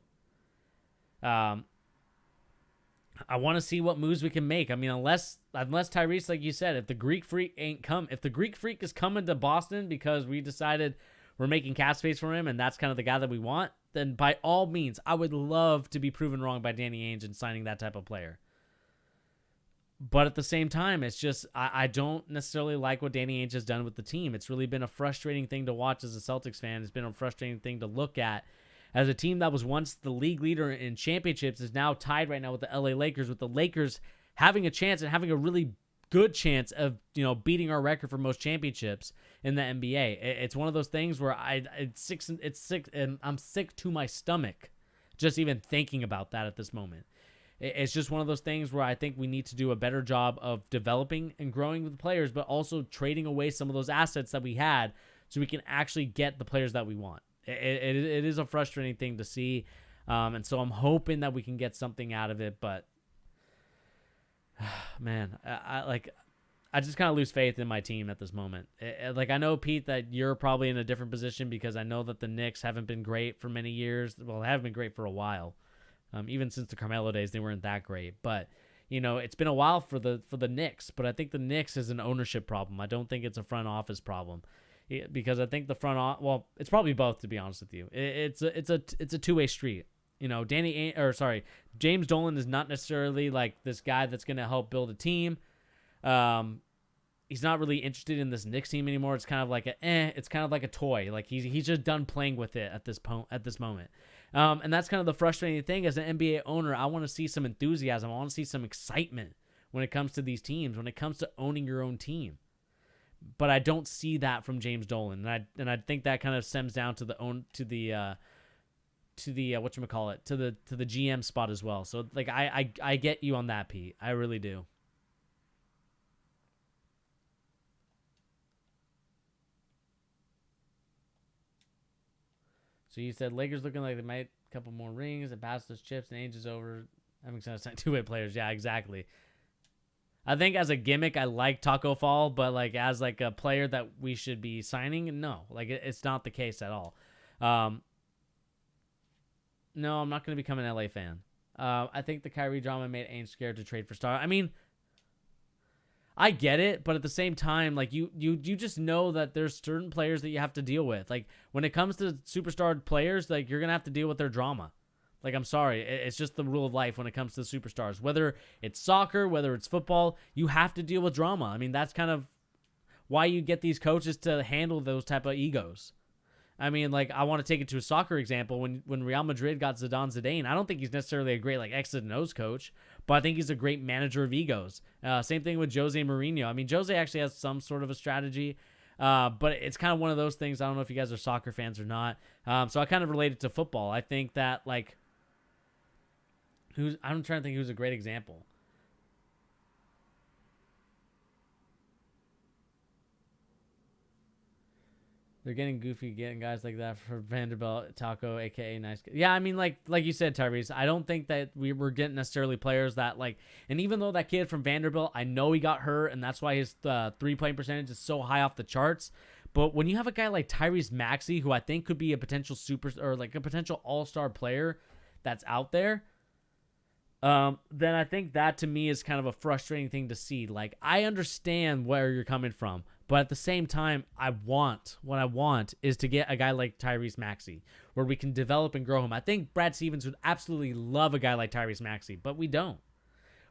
I want to see what moves we can make. I mean, unless Tyrese, like you said, if the Greek Freak is coming to Boston because we decided we're making cap space for him and that's kind of the guy that we want, then by all means, I would love to be proven wrong by Danny Ainge in signing that type of player. But at the same time, it's just, I don't necessarily like what Danny Ainge has done with the team. It's really been a frustrating thing to watch as a Celtics fan. It's been a frustrating thing to look at. As a team that was once the league leader in championships is now tied right now with the LA Lakers, with the Lakers having a chance and having a really good chance of, you know, beating our record for most championships in the NBA. It's one of those things where it's sick, and I'm sick to my stomach just even thinking about that at this moment. It's just one of those things where I think we need to do a better job of developing and growing with the players, but also trading away some of those assets that we had so we can actually get the players that we want. It is a frustrating thing to see, and so I'm hoping that we can get something out of it. But man, I just kind of lose faith in my team at this moment. Like, I know, Pete, that you're probably in a different position because I know that the Knicks haven't been great for many years. Well, they haven't been great for a while. Even since the Carmelo days, they weren't that great. But you know, it's been a while for the Knicks. But I think the Knicks is an ownership problem. I don't think it's a front office problem. Because I think well, it's probably both, to be honest with you. It's a two-way street. You know, James Dolan is not necessarily like this guy that's going to help build a team. He's not really interested in this Knicks team anymore. It's kind of like it's kind of like a toy. Like he's just done playing with it at this moment. And that's kind of the frustrating thing as an NBA owner. I want to see some enthusiasm. I want to see some excitement when it comes to these teams, when it comes to owning your own team. But I don't see that from James Dolan, and I think that kind of stems down to the whatchamacallit, to the GM spot as well. So like I get you on that, Pete. I really do. So you said Lakers looking like they might a couple more rings and pass those chips, and Ainge is over having some two-way players. Yeah, exactly. I think as a gimmick, I like Taco Fall, but like as like a player that we should be signing, no, like it's not the case at all. No, I'm not going to become an LA fan. I think the Kyrie drama made Ainge scared to trade for Star. I mean, I get it, but at the same time, like you just know that there's certain players that you have to deal with. Like when it comes to superstar players, like you're gonna have to deal with their drama. Like, I'm sorry, it's just the rule of life when it comes to superstars. Whether it's soccer, whether it's football, you have to deal with drama. I mean, that's kind of why you get these coaches to handle those type of egos. I mean, like, I want to take it to a soccer example. When Real Madrid got Zidane, I don't think he's necessarily a great, like, X's and O's coach, but I think he's a great manager of egos. Same thing with Jose Mourinho. I mean, Jose actually has some sort of a strategy, but it's kind of one of those things. I don't know if you guys are soccer fans or not. So I kind of relate it to football. I think that, like, I'm trying to think who's a great example. They're getting goofy, getting guys like that for Vanderbilt, Taco, aka nice. Yeah, I mean, like you said, Tyrese. I don't think that we were getting necessarily players that like. And even though that kid from Vanderbilt, I know he got hurt, and that's why his 3-point percentage is so high off the charts. But when you have a guy like Tyrese Maxey, who I think could be a potential super or like a potential all-star player that's out there, then I think that to me is kind of a frustrating thing to see. Like, I understand where you're coming from, but at the same time, what I want is to get a guy like Tyrese Maxey where we can develop and grow him. I think Brad Stevens would absolutely love a guy like Tyrese Maxey, but we don't.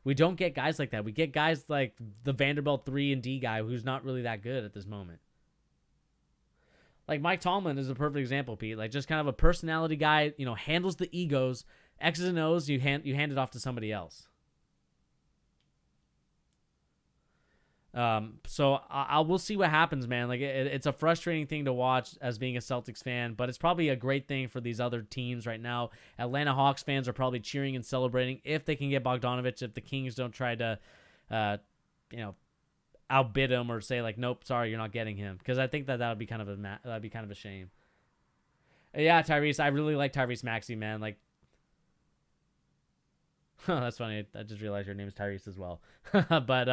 We don't get guys like that. We get guys like the Vanderbilt 3 and D guy who's not really that good at this moment. Like Mike Tomlin is a perfect example, Pete. Like just kind of a personality guy, handles the egos, X's and O's, you hand it off to somebody else. So we'll see what happens, man. Like it's a frustrating thing to watch as being a Celtics fan, but it's probably a great thing for these other teams right now. Atlanta Hawks fans are probably cheering and celebrating if they can get Bogdanovich. If the Kings don't try to, outbid him or say like, nope, sorry, you're not getting him, because I think that would be kind of a shame. Yeah, Tyrese, I really like Tyrese Maxey, man. Like, that's funny. I just realized your name is Tyrese as well. But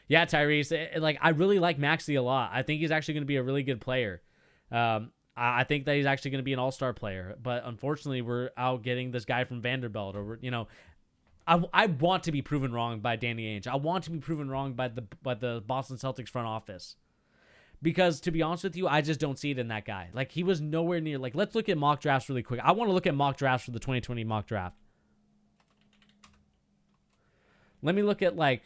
yeah, Tyrese, like I really like Maxey a lot. I think he's actually going to be a really good player. I think that he's actually going to be an all-star player. But unfortunately, we're out getting this guy from Vanderbilt, or I want to be proven wrong by Danny Ainge. I want to be proven wrong by the Boston Celtics front office. Because to be honest with you, I just don't see it in that guy. Like he was nowhere near. Like let's look at mock drafts really quick. I want to look at mock drafts for the 2020 mock draft. Let me look at look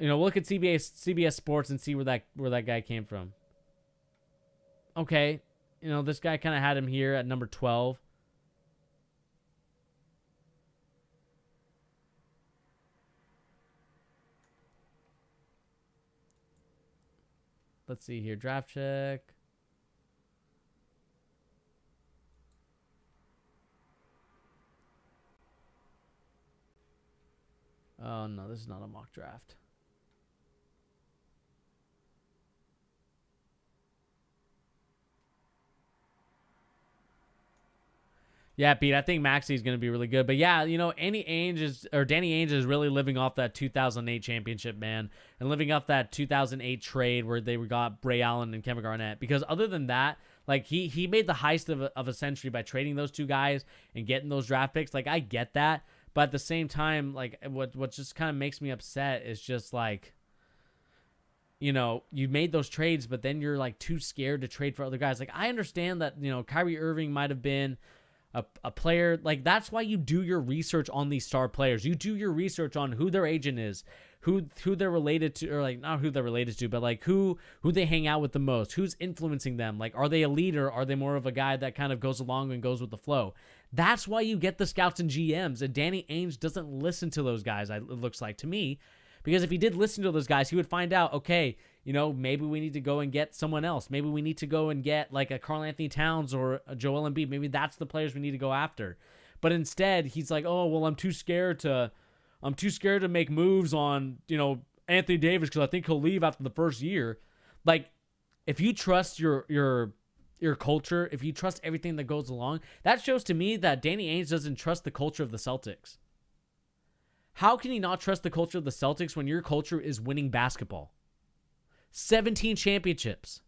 at CBS Sports and see where that guy came from. Okay, this guy kind of had him here at number 12. Let's see here. Draft check. Oh, no, this is not a mock draft. Yeah, Pete, I think Maxey is going to be really good. But yeah, Danny Ainge is really living off that 2008 championship, man, and living off that 2008 trade where they got Ray Allen and Kevin Garnett. Because other than that, like he made the heist of a century by trading those two guys and getting those draft picks. Like I get that, but at the same time, like what just kind of makes me upset is just like, you made those trades, but then you're like too scared to trade for other guys. Like I understand that Kyrie Irving might have been a player, like that's why you do your research on these star players. You do your research on who their agent is, who they're related to, or like not who they're related to, but like who they hang out with the most, who's influencing them. Like, are they a leader? Are they more of a guy that kind of goes along and goes with the flow? That's why you get the scouts and GMs. And Danny Ainge doesn't listen to those guys, it looks like to me. Because if he did listen to those guys, he would find out, okay, maybe we need to go and get someone else. Maybe we need to go and get like a Karl Anthony Towns or a Joel Embiid. Maybe that's the players we need to go after. But instead, he's like, oh, well, I'm too scared to make moves on, Anthony Davis because I think he'll leave after the first year. Like, if you trust your culture, if you trust everything that goes along, that shows to me that Danny Ainge doesn't trust the culture of the Celtics. How can you not trust the culture of the Celtics when your culture is winning basketball? 17 championships.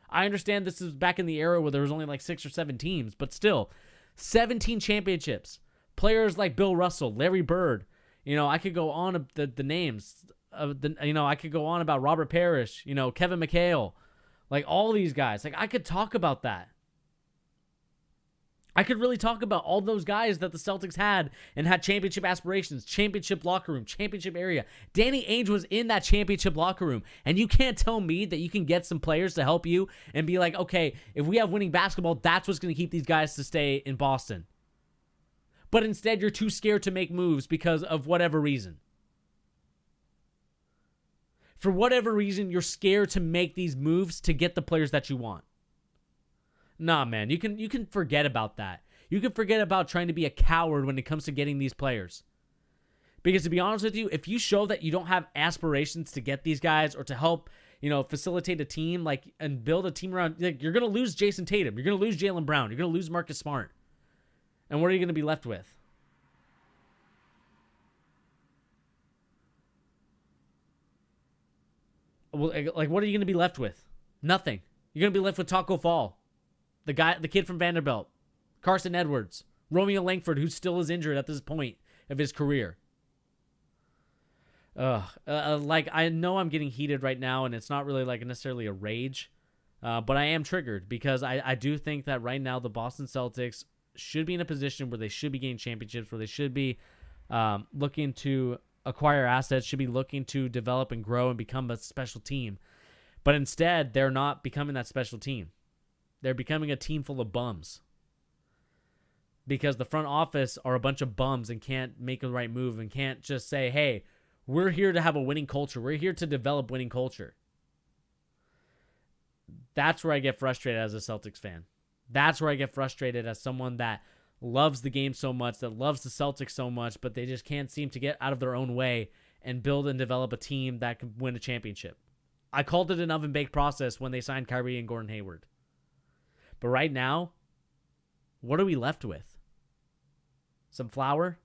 I understand this is back in the era where there was only like 6 or 7 teams, but still, 17 championships. Players like Bill Russell, Larry Bird. I could go on the names. I could go on about Robert Parrish, Kevin McHale. Like all these guys. Like I could talk about that. I could really talk about all those guys that the Celtics had and had championship aspirations, championship locker room, championship area. Danny Ainge was in that championship locker room. And you can't tell me that you can get some players to help you and be like, okay, if we have winning basketball, that's what's going to keep these guys to stay in Boston. But instead, you're too scared to make moves because of whatever reason. For whatever reason, you're scared to make these moves to get the players that you want. Nah, man, you can forget about that. You can forget about trying to be a coward when it comes to getting these players. Because to be honest with you, if you show that you don't have aspirations to get these guys or to help, facilitate a team and build a team around. Like, you're gonna lose Jason Tatum. You're gonna lose Jaylen Brown. You're gonna lose Marcus Smart. And what are you gonna be left with? Well, like, what are you gonna be left with? Nothing. You're gonna be left with Taco Fall, the kid from Vanderbilt, Carson Edwards, Romeo Langford, who still is injured at this point of his career. I know I'm getting heated right now, and it's not really like necessarily a rage, but I am triggered because I do think that right now the Boston Celtics should be in a position where they should be getting championships, where they should be looking to acquire assets, should be looking to develop and grow and become a special team. But instead, they're not becoming that special team. They're becoming a team full of bums. Because the front office are a bunch of bums and can't make the right move and can't just say, hey, we're here to have a winning culture. We're here to develop winning culture. That's where I get frustrated as a Celtics fan. That's where I get frustrated as someone that loves the game so much, that loves the Celtics so much, but they just can't seem to get out of their own way and build and develop a team that can win a championship. I called it an oven-baked process when they signed Kyrie and Gordon Hayward. But right now, what are we left with? Some flour?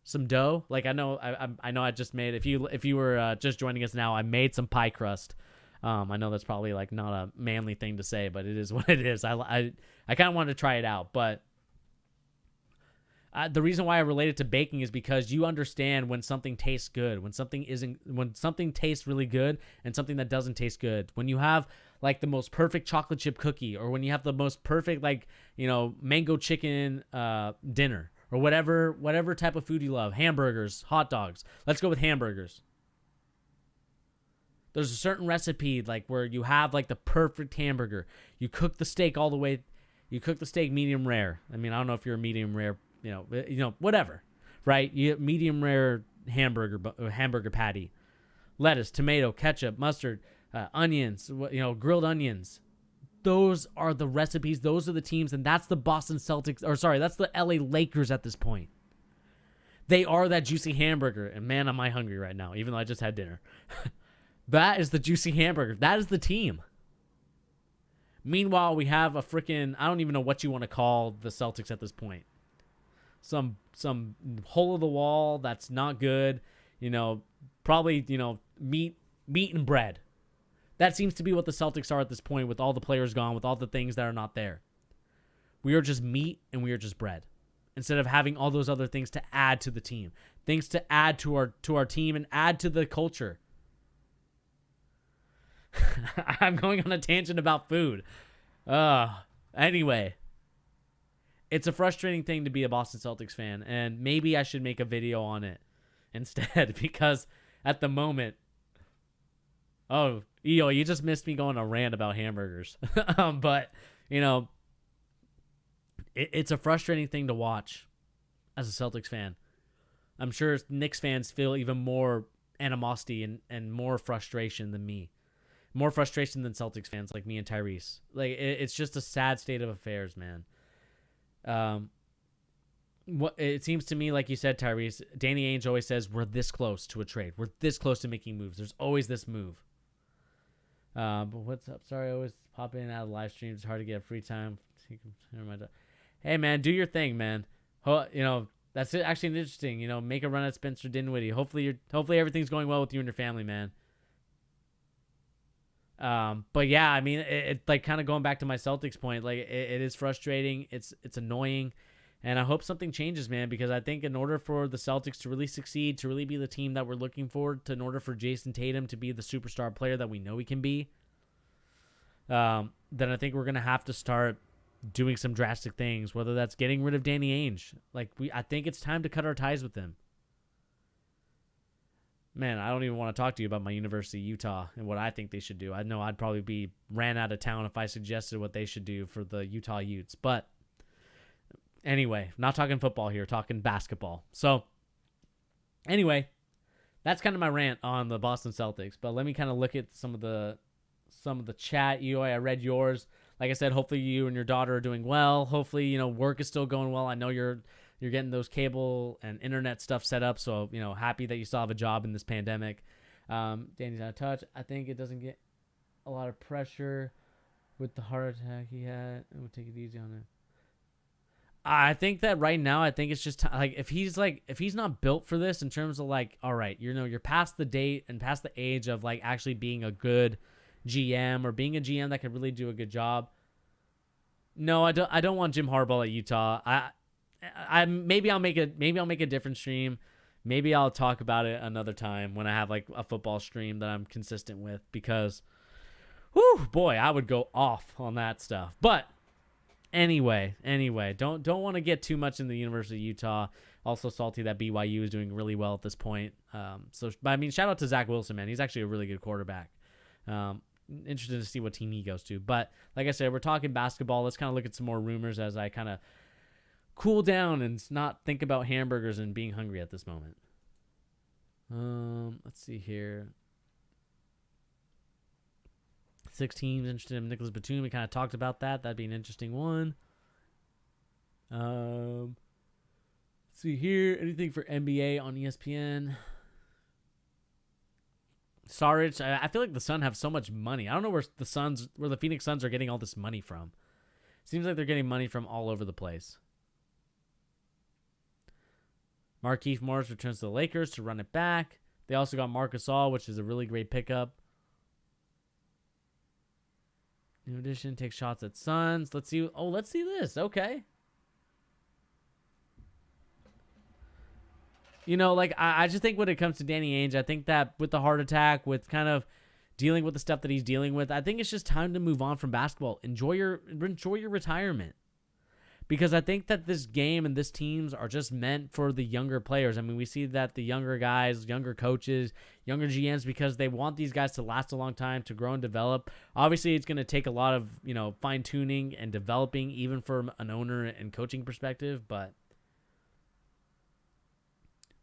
Some dough? Like, I know I just made, if you were just joining us now, I made some pie crust. I know that's probably like not a manly thing to say, but it is what it is. I kind of wanted to try it out, but the reason why I relate it to baking is because you understand when something tastes good, when something tastes really good and something that doesn't taste good. When you have like the most perfect chocolate chip cookie, or when you have the most perfect mango chicken dinner, or whatever type of food you love, hamburgers, hot dogs. Let's go with hamburgers. There's a certain recipe like where you have like the perfect hamburger. You cook the steak all the way. You cook the steak medium rare. I mean, I don't know if you're a medium rare, whatever, right? You get medium rare hamburger patty, lettuce, tomato, ketchup, mustard, onions, grilled onions. Those are the recipes. Those are the teams, and that's the Boston Celtics. Or sorry, that's the LA Lakers at this point. They are that juicy hamburger, and man, am I hungry right now, even though I just had dinner. That is the juicy hamburger. That is the team. Meanwhile, we have a freaking, I don't even know what you want to call the Celtics at this point. Some hole of the wall that's not good. Probably, meat and bread. That seems to be what the Celtics are at this point, with all the players gone, with all the things that are not there. We are just meat and we are just bread, instead of having all those other things to add to the team, things to add to our team and add to the culture. I'm going on a tangent about food. Anyway, it's a frustrating thing to be a Boston Celtics fan, and maybe I should make a video on it instead, because at the moment, you just missed me going on a rant about hamburgers. But, it's a frustrating thing to watch as a Celtics fan. I'm sure Knicks fans feel even more animosity and more frustration than me. More frustration than Celtics fans like me and Tyrese. Like, it's just a sad state of affairs, man. What it seems to me, like you said, Tyrese, Danny Ainge always says we're this close to a trade. We're this close to making moves. There's always this move. But what's up? Sorry, I always pop in and out of live streams. It's hard to get free time. Hey, man, do your thing, man. That's actually interesting. Make a run at Spencer Dinwiddie. Hopefully everything's going well with you and your family, man. But yeah, I mean, it like kind of going back to my Celtics point, like it is frustrating. It's annoying, and I hope something changes, man, because I think in order for the Celtics to really succeed, to really be the team that we're looking for, in order for Jason Tatum to be the superstar player that we know he can be, then I think we're going to have to start doing some drastic things, whether that's getting rid of Danny Ainge. I think it's time to cut our ties with him. Man, I don't even want to talk to you about my University of Utah and what I think they should do. I know I'd probably be ran out of town if I suggested what they should do for the Utah Utes. But anyway, not talking football here, talking basketball. So anyway, that's kind of my rant on the Boston Celtics. But let me kind of look at some of the chat. I read yours. Like I said, hopefully you and your daughter are doing well. Hopefully, work is still going well. I know you're getting those cable and internet stuff set up. So, happy that you still have a job in this pandemic. Danny's out of touch. I think it doesn't get a lot of pressure with the heart attack he had. We'll take it easy on him. I think that right now, I think it's just like if he's not built for this in terms of like, all right, you're past the date and past the age of like actually being a good GM or being a GM that could really do a good job. No, I don't want Jim Harbaugh at Utah. Maybe I'll make a different stream. Maybe I'll talk about it another time when I have like a football stream that I'm consistent with, because whew, boy, I would go off on that stuff. But anyway, don't want to get too much in the University of Utah. Also salty that BYU is doing really well at this point. But I mean, shout out to Zach Wilson, man. He's actually a really good quarterback. Interested to see what team he goes to. But like I said, we're talking basketball. Let's kind of look at some more rumors as I kind of cool down and not think about hamburgers and being hungry at this moment. Let's see here. 6 teams interested in Nicholas Batum. We kind of talked about that. That'd be an interesting one. Let's see here. Anything for NBA on ESPN? Saric. I feel like the Suns have so much money. I don't know where the Phoenix Suns are getting all this money from. Seems like they're getting money from all over the place. Markieff Morris returns to the Lakers to run it back. They also got Marc Gasol, which is a really great pickup. New addition takes shots at Suns. Let's see. Oh, let's see this. Okay. Like I just think when it comes to Danny Ainge, I think that with the heart attack, with kind of dealing with the stuff that he's dealing with, I think it's just time to move on from basketball. Enjoy your retirement. Because I think that this game and this teams are just meant for the younger players. I mean, we see that the younger guys, younger coaches, younger GMs, because they want these guys to last a long time, to grow and develop. Obviously, it's going to take a lot of, fine-tuning and developing, even from an owner and coaching perspective. But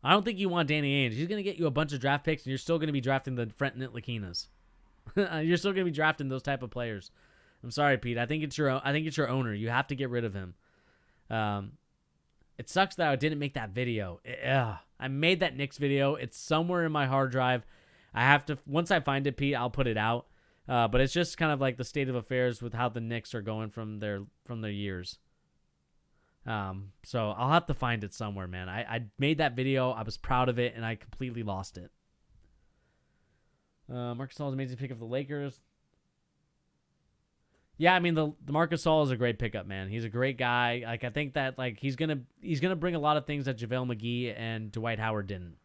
I don't think you want Danny Ainge. He's going to get you a bunch of draft picks, and you're still going to be drafting the Fenton Lakinas. You're still going to be drafting those type of players. I'm sorry, Pete. I think it's your owner. You have to get rid of him. It sucks that I didn't make that video. I made that Knicks video. It's somewhere in my hard drive. I have to, once I find it, Pete, I'll put it out. But it's just kind of like the state of affairs with how the Knicks are going from their years. So I'll have to find it somewhere, man. I made that video. I was proud of it, and I completely lost it. Marc Gasol is amazing pick of the Lakers. Yeah, I mean the Marc Gasol is a great pickup, man. He's a great guy. Like I think that like he's gonna bring a lot of things that JaVale McGee and Dwight Howard didn't.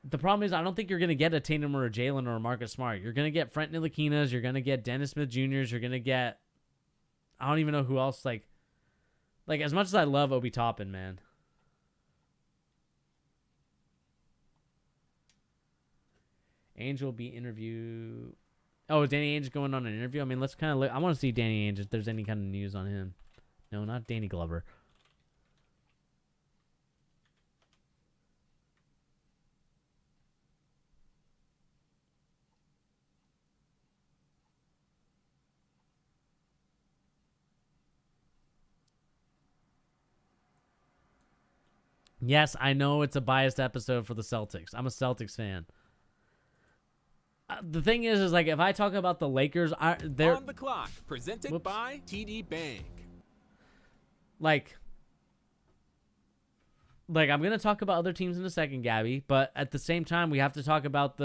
The problem is I don't think you're gonna get a Tatum or a Jalen or a Marcus Smart. You're gonna get Fenton Lakinas. You're gonna get Dennis Smith Jr.'s. You're gonna get I don't even know who else. Like as much as I love Obi Toppin, man. Ainge will be interview. Oh, Danny Ainge going on an interview? I mean, let's kind of look. I want to see Danny Ainge if there's any kind of news on him. No, not Danny Glover. Yes, I know it's a biased episode for the Celtics. I'm a Celtics fan. The thing is like if I talk about the Lakers, they're on the clock. Presented by TD Bank. Like I'm gonna talk about other teams in a second, Gabby. But at the same time, we have to talk about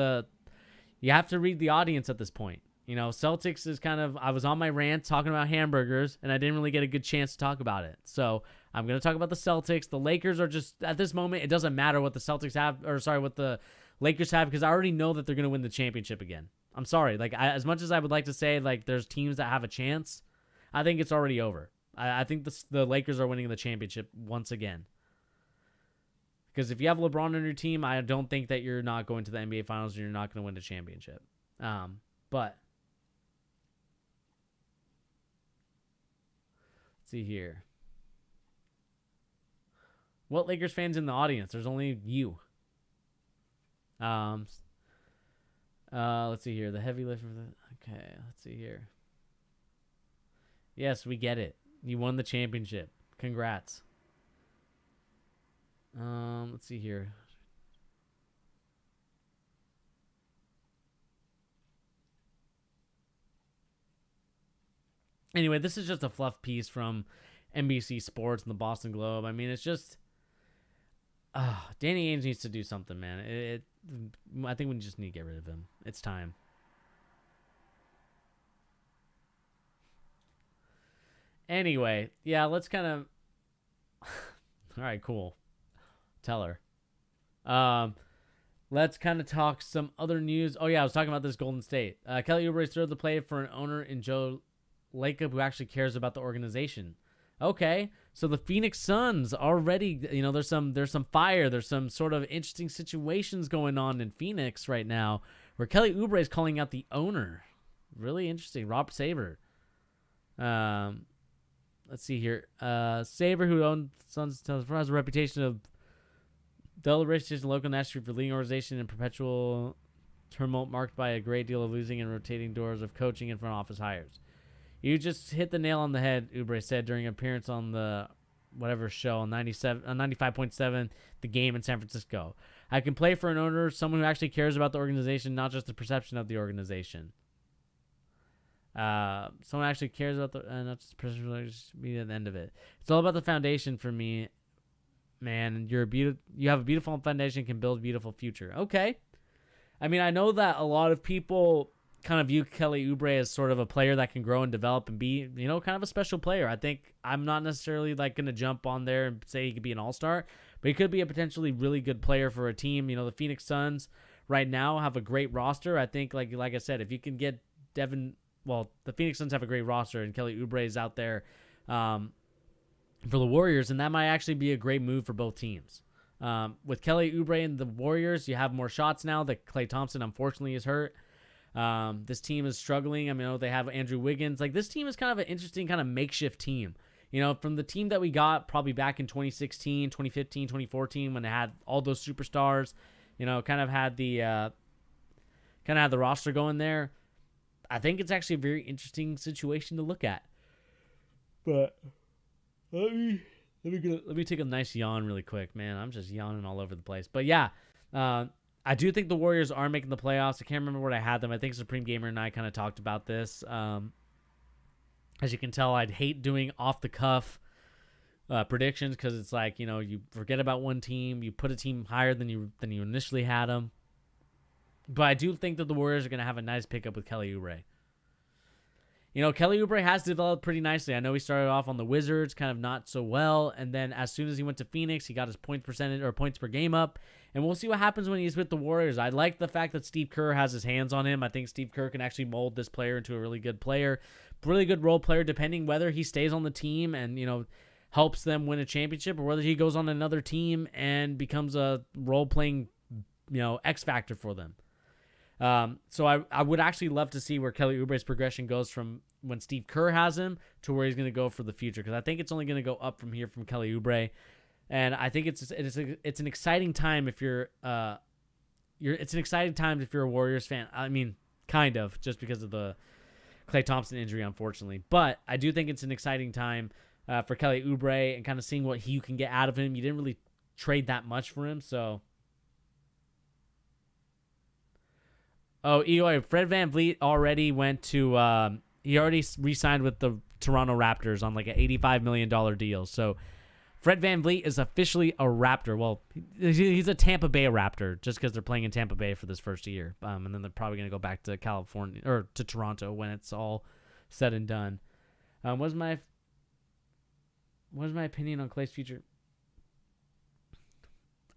you have to read the audience at this point. Celtics is kind of. I was on my rant talking about hamburgers, and I didn't really get a good chance to talk about it. So I'm gonna talk about the Celtics. The Lakers are just at this moment. It doesn't matter what the Celtics have, what the Lakers have, because I already know that they're going to win the championship again. I'm sorry. As much as I would like to say, there's teams that have a chance, I think it's already over. I think the Lakers are winning the championship once again. Because if you have LeBron on your team, I don't think that you're not going to the NBA Finals and you're not going to win the championship. But let's see here. What Lakers fans in the audience? There's only you. Let's see here. The heavy lift. Okay, let's see here. Yes, we get it. You won the championship. Congrats. Let's see here. Anyway, this is just a fluff piece from NBC Sports and the Boston Globe. I mean, it's just, Danny Ainge needs to do something, man. I think we just need to get rid of him. It's time. Anyway, yeah, let's kind of. All right, cool. Tell her. Let's kind of talk some other news. Oh yeah, I was talking about this Golden State. Kelly Oubre is thrilled to play for an owner in Joe Lacob who actually cares about the organization. Okay, so the Phoenix Suns already, there's some fire, there's some sort of interesting situations going on in Phoenix right now, where Kelly Oubre is calling out the owner. Really interesting, Rob Saber. Let's see here. Saber, who owned Suns, has a reputation of deliberation, local national for leading organization and perpetual tumult marked by a great deal of losing and rotating doors of coaching and front office hires. You just hit the nail on the head, Oubre said during an appearance on the whatever show on 95.7, The Game in San Francisco. I can play for an owner, someone who actually cares about the organization, not just the perception of the organization. Someone actually cares about not just the perception, just be at the end of it. It's all about the foundation for me, man. You have a beautiful foundation, can build a beautiful future. Okay. I mean, I know that a lot of people kind of view Kelly Oubre as sort of a player that can grow and develop and be, kind of a special player. I think I'm not necessarily like going to jump on there and say he could be an all-star, but he could be a potentially really good player for a team. The Phoenix Suns right now have a great roster. I think, like I said, if you can get the Phoenix Suns have a great roster and Kelly Oubre is out there for the Warriors, and that might actually be a great move for both teams. With Kelly Oubre and the Warriors, you have more shots now that Klay Thompson unfortunately is hurt. This team is struggling. I mean, they have Andrew Wiggins. Like, this team is kind of an interesting kind of makeshift team. From the team that we got probably back in 2016, 2015, 2014 when they had all those superstars, kind of had the roster going there. I think it's actually a very interesting situation to look at. But let me take a nice yawn really quick, man. I'm just yawning all over the place. But yeah, I do think the Warriors are making the playoffs. I can't remember where I had them. I think Supreme Gamer and I kind of talked about this. As you can tell, I'd hate doing off-the-cuff predictions because it's like, you forget about one team, you put a team higher than you initially had them. But I do think that the Warriors are going to have a nice pickup with Kelly Oubre. Kelly Oubre has developed pretty nicely. I know he started off on the Wizards kind of not so well, and then as soon as he went to Phoenix, he got his point percentage or points per game up, and we'll see what happens when he's with the Warriors. I like the fact that Steve Kerr has his hands on him. I think Steve Kerr can actually mold this player into a really good player, really good role player, depending whether he stays on the team and, helps them win a championship or whether he goes on another team and becomes a role-playing, X factor for them. So I would actually love to see where Kelly Oubre's progression goes from when Steve Kerr has him to where he's going to go for the future, because I think it's only going to go up from here from Kelly Oubre, and I think it's an exciting time if you're a Warriors fan. I mean, kind of, just because of the Klay Thompson injury, unfortunately, but I do think it's an exciting time for Kelly Oubre and kind of seeing what you can get out of him. You didn't really trade that much for him, so. Oh, Eloy, Fred VanVleet already went to he already re-signed with the Toronto Raptors on like an $85 million deal. So Fred VanVleet is officially a Raptor. Well, he's a Tampa Bay Raptor just because they're playing in Tampa Bay for this first year. And then they're probably going to go back to California or to Toronto when it's all said and done. What's my opinion on Klay's future?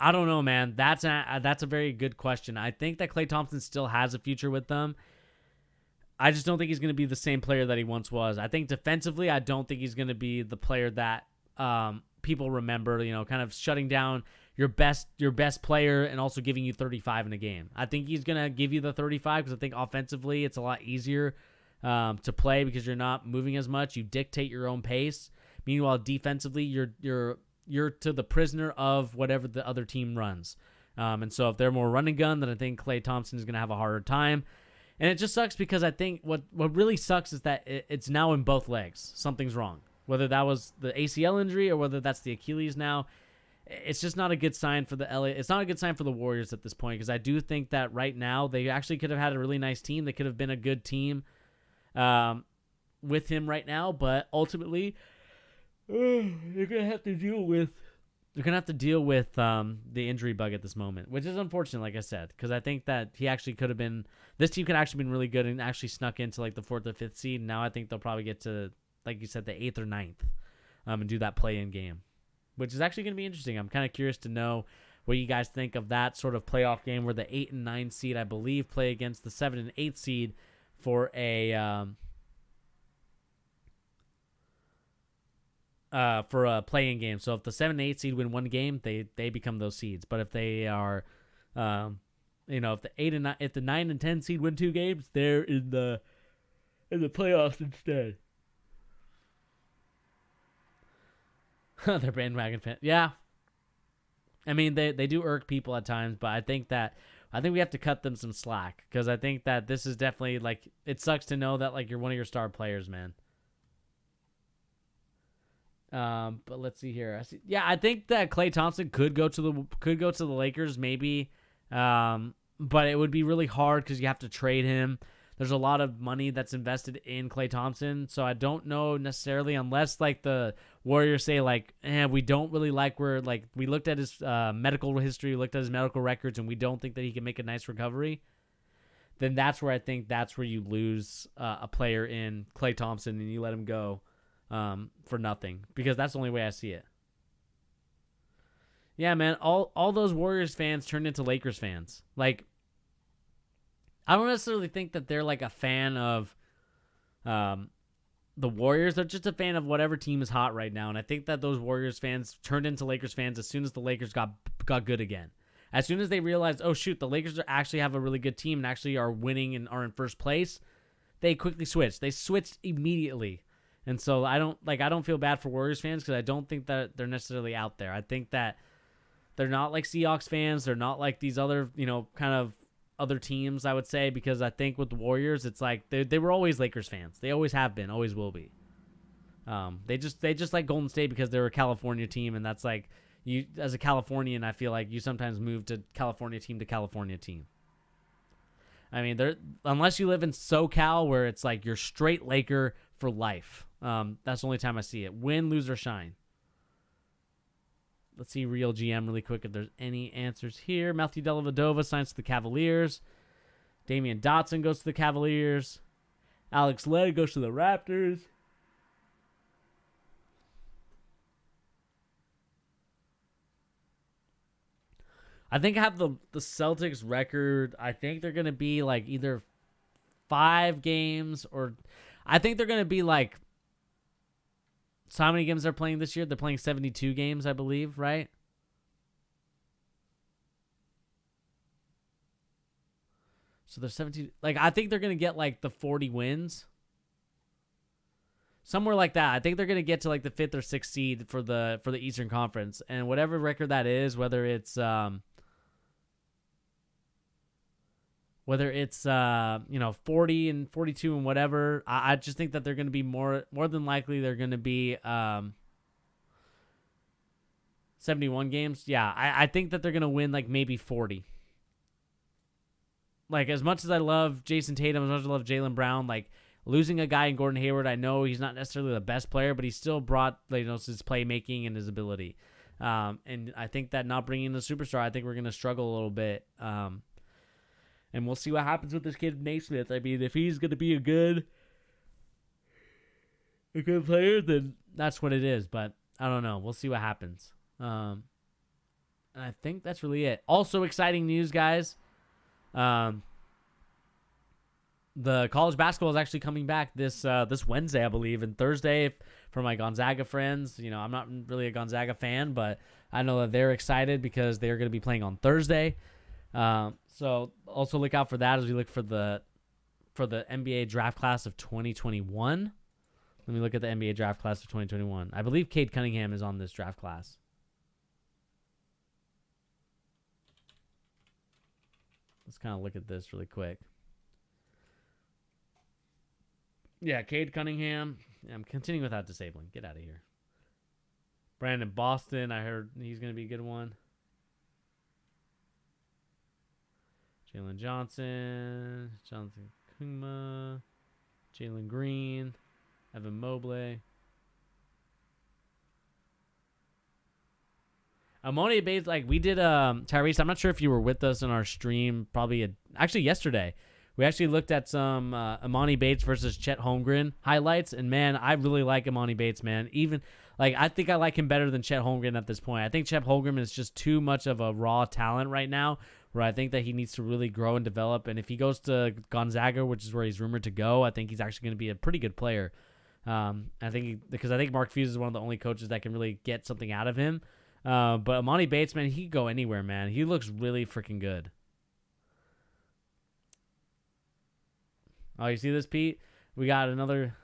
I don't know, man. That's a very good question. I think that Klay Thompson still has a future with them. I just don't think he's going to be the same player that he once was. I think defensively, I don't think he's going to be the player that people remember, kind of shutting down your best player and also giving you 35 in a game. I think he's going to give you the 35 because I think offensively it's a lot easier to play because you're not moving as much. You dictate your own pace. Meanwhile, defensively, you're to the prisoner of whatever the other team runs. And so if they're more run and gun, then I think Klay Thompson is going to have a harder time. And it just sucks because I think what really sucks is that it's now in both legs. Something's wrong. Whether that was the ACL injury or whether that's the Achilles now. it's just not a good sign for the LA. It's not a good sign for the Warriors at this point, because I do think that right now they actually could have had a really nice team. They could have been a good team with him right now, but ultimately you're gonna have to deal with the injury bug at this moment, which is unfortunate, like I said, because I think that he actually could have been. This team could have actually been really good and actually snuck into like the 4th or 5th seed. And now I think they'll probably get to, like you said, the 8th or 9th, and do that play-in game, which is actually going to be interesting. I'm kind of curious to know what you guys think of that sort of playoff game where the 8 and 9 seed, I believe, play against the 7 and 8 seed for a play-in game. So if the 7 and 8 seed win one game, they become those seeds. But if they are, if the 9 and 10 seed win 2 games, they're in the playoffs instead. They're bandwagon fans. Yeah. I mean, they do irk people at times, but I think we have to cut them some slack, because I think that this is definitely, like, it sucks to know that, like, you're one of your star players, man. But let's see here. I think that Klay Thompson could go to the Lakers, maybe. But it would be really hard because you have to trade him. There's a lot of money that's invested in Klay Thompson, so I don't know necessarily, unless like the Warriors say like, we don't really like we looked at his medical history, looked at his medical records, and we don't think that he can make a nice recovery. Then that's where you lose a player in Klay Thompson and you let him go for nothing, because that's the only way I see it. Yeah, man, all those Warriors fans turned into Lakers fans. Like, I don't necessarily think that they're like a fan of the Warriors. They're just a fan of whatever team is hot right now. And I think that those Warriors fans turned into Lakers fans as soon as the Lakers got good again. As soon as they realized, oh shoot, the Lakers actually have a really good team and actually are winning and are in first place, they quickly switched. They switched immediately. And so I don't feel bad for Warriors fans, because I don't think that they're necessarily out there. I think that they're not like Seahawks fans. They're not like these other, kind of other teams, I would say, because I think with the Warriors, it's like they were always Lakers fans. They always have been, always will be. They just like Golden State because they're a California team, and that's like, you as a Californian, I feel like you sometimes move to California team. I mean, unless you live in SoCal where it's like you're straight Laker for life. That's the only time I see it. Win, lose, or shine. Let's see Real GM really quick if there's any answers here. Matthew Dellavedova signs to the Cavaliers. Damian Dotson goes to the Cavaliers. Alex Len goes to the Raptors. I think I have the Celtics record. I think they're going to be like either 5 games, or I think they're going to be like, so how many games they're playing this year? They're playing 72 games, I believe, right? So they're 17. Like, I think they're going to get like the 40 wins. Somewhere like that. I think they're going to get to like the 5th or 6th seed for the Eastern Conference. And whatever record that is, whether it's 40 and 42 and whatever, I just think that they're going to be more than likely they're going to be 71 games. Yeah, I think that they're going to win like maybe 40. Like, as much as I love Jason Tatum, as much as I love Jaylen Brown, like, losing a guy in Gordon Hayward, I know he's not necessarily the best player, but he still brought his playmaking and his ability. And I think that not bringing in the superstar, I think we're going to struggle a little bit. And we'll see what happens with this kid, Naismith. I mean, if he's going to be a good player, then that's what it is. But I don't know. We'll see what happens. And I think that's really it. Also, exciting news, guys. The college basketball is actually coming back this Wednesday, I believe, and Thursday for my Gonzaga friends. I'm not really a Gonzaga fan, but I know that they're excited because they're going to be playing on Thursday. So also look out for that as we look for the NBA draft class of 2021. Let me look at the NBA draft class of 2021. I believe Cade Cunningham is on this draft class. Let's kind of look at this really quick. Yeah, Cade Cunningham. I'm continuing without disabling. Get out of here. Brandon Boston, I heard he's going to be a good one. Jalen Johnson, Jonathan Kuma, Jalen Green, Evan Mobley. Amoni Bates, like we did, Tyrese, I'm not sure if you were with us in our stream, actually yesterday. We actually looked at some Amani Bates versus Chet Holmgren highlights, and man, I really like Amani Bates, man. Even like I think I like him better than Chet Holmgren at this point. I think Chet Holmgren is just too much of a raw talent right now, where I think that he needs to really grow and develop. And if he goes to Gonzaga, which is where he's rumored to go, I think he's actually going to be a pretty good player. Because I think Mark Fuse is one of the only coaches that can really get something out of him. But Amani Bates, man, he could go anywhere, man. He looks really freaking good. Oh, you see this, Pete? We have another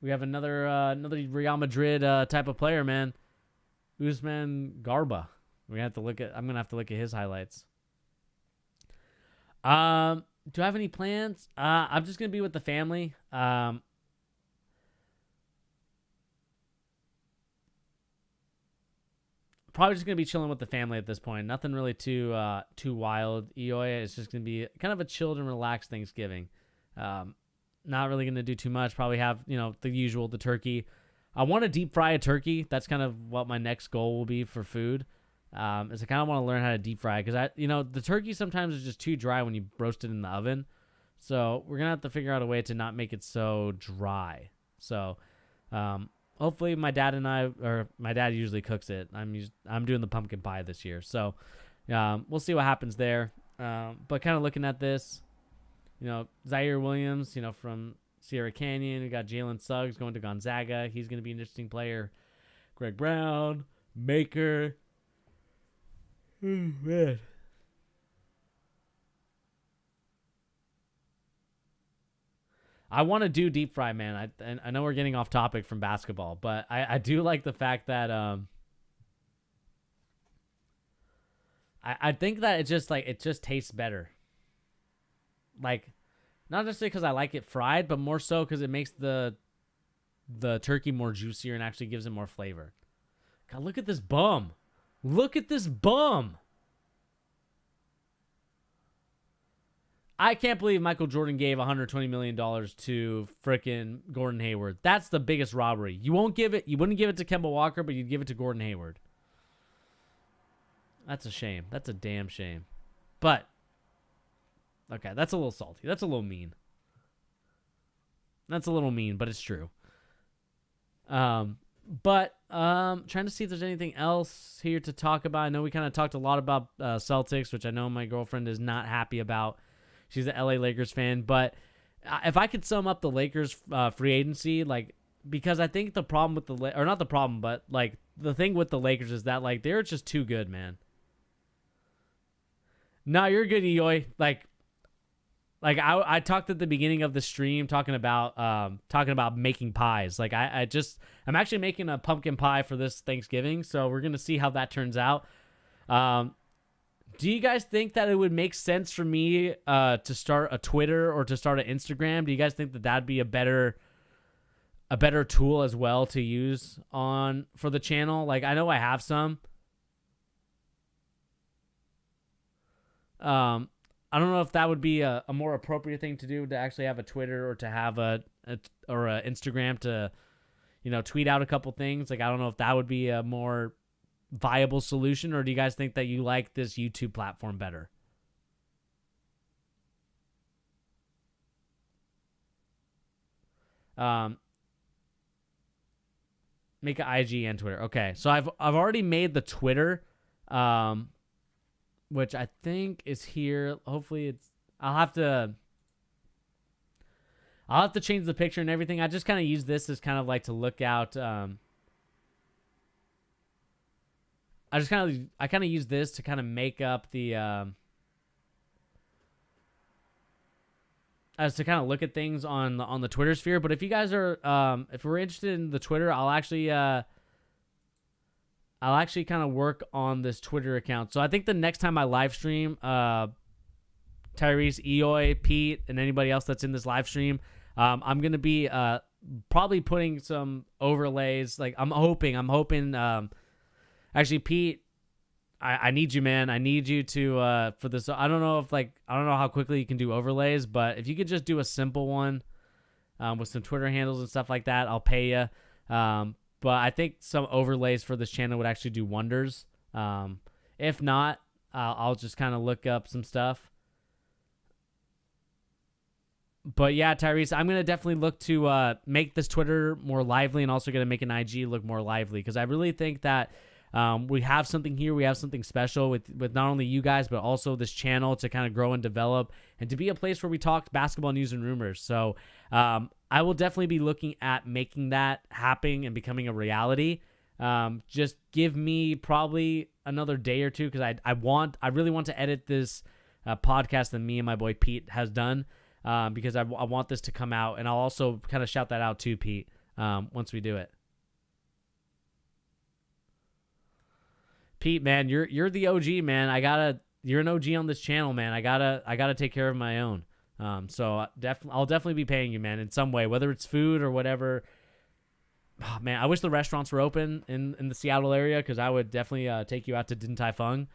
Real Madrid type of player, man. Usman Garba. I'm gonna have to look at his highlights. Do I have any plans? I'm just gonna be with the family. Probably just gonna be chilling with the family at this point. Nothing really too wild. Eoya, it's just gonna be kind of a chilled and relaxed Thanksgiving. Not really gonna do too much. Probably have the usual, the turkey. I want to deep fry a turkey. That's kind of what my next goal will be for food. Is I kind of want to learn how to deep fry, because the turkey sometimes is just too dry when you roast it in the oven. So we're gonna have to figure out a way to not make it so dry. So hopefully my dad usually cooks it. I'm doing the pumpkin pie this year, so we'll see what happens there. But kind of looking at this, Zaire Williams, from Sierra Canyon. We got Jalen Suggs going to Gonzaga. He's going to be an interesting player. Greg Brown, Maker. Oh, man. I want to do deep fry, man. I know we're getting off topic from basketball, but I do like the fact that I think that it just tastes better. Like, not necessarily because I like it fried, but more so because it makes the turkey more juicier and actually gives it more flavor. God, look at this bum. Look at this bum. I can't believe Michael Jordan gave $120 million to frickin' Gordon Hayward. That's the biggest robbery. You wouldn't give it to Kemba Walker, but you'd give it to Gordon Hayward. That's a shame. That's a damn shame. But okay, that's a little salty. That's a little mean. That's a little mean, but it's true. Trying to see if there's anything else here to talk about. I know we kind of talked a lot about Celtics, which I know my girlfriend is not happy about. She's an LA Lakers fan, but if I could sum up the Lakers free agency, because I think the problem with the thing with the Lakers is that they're just too good, man. No, you're good, Eoy. I talked at the beginning of the stream talking about making pies. I'm actually making a pumpkin pie for this Thanksgiving, so we're gonna see how that turns out. Do you guys think that it would make sense for me to start a Twitter or to start an Instagram? Do you guys think that that'd be a better tool as well to use for the channel? I know I have some. I don't know if that would be a more appropriate thing to do, to actually have a Twitter or to have a Instagram to, tweet out a couple things. I don't know if that would be a more viable solution, or do you guys think that you like this YouTube platform better? Make an IG and Twitter. Okay, so I've already made the Twitter, which I think is here. Hopefully I'll have to change the picture and everything. I just kind of use this as kind of to look out. I kind of use this to kind of make up the, as to kind of look at things on the Twitter sphere. But if you guys are, if we're interested in the Twitter, I'll actually kind of work on this Twitter account. So I think the next time I live stream, Tyrese, Eoy, Pete, and anybody else that's in this live stream, I'm going to be probably putting some overlays. Like I'm hoping. Actually, Pete, I need you, man. I need you to for this. I don't know how quickly you can do overlays, but if you could just do a simple one with some Twitter handles and stuff like that, I'll pay you. But I think some overlays for this channel would actually do wonders. If not, I'll just kind of look up some stuff. But yeah, Tyrese, I'm going to definitely look to make this Twitter more lively and also going to make an IG look more lively because I really think that we have something here. We have something special with not only you guys, but also this channel to kind of grow and develop and to be a place where we talk basketball news and rumors. So I will definitely be looking at making that happen and becoming a reality. Just give me probably another day or two because I really want to edit this podcast that me and my boy Pete has done. Because I want this to come out, and I'll also kind of shout that out too, Pete, once we do it. Pete, man, you're the OG, man. You're an OG on this channel, man. I gotta take care of my own. So I'll definitely be paying you, man, in some way, whether it's food or whatever. Oh, man, I wish the restaurants were open in the Seattle area because I would definitely take you out to Din Tai Fung.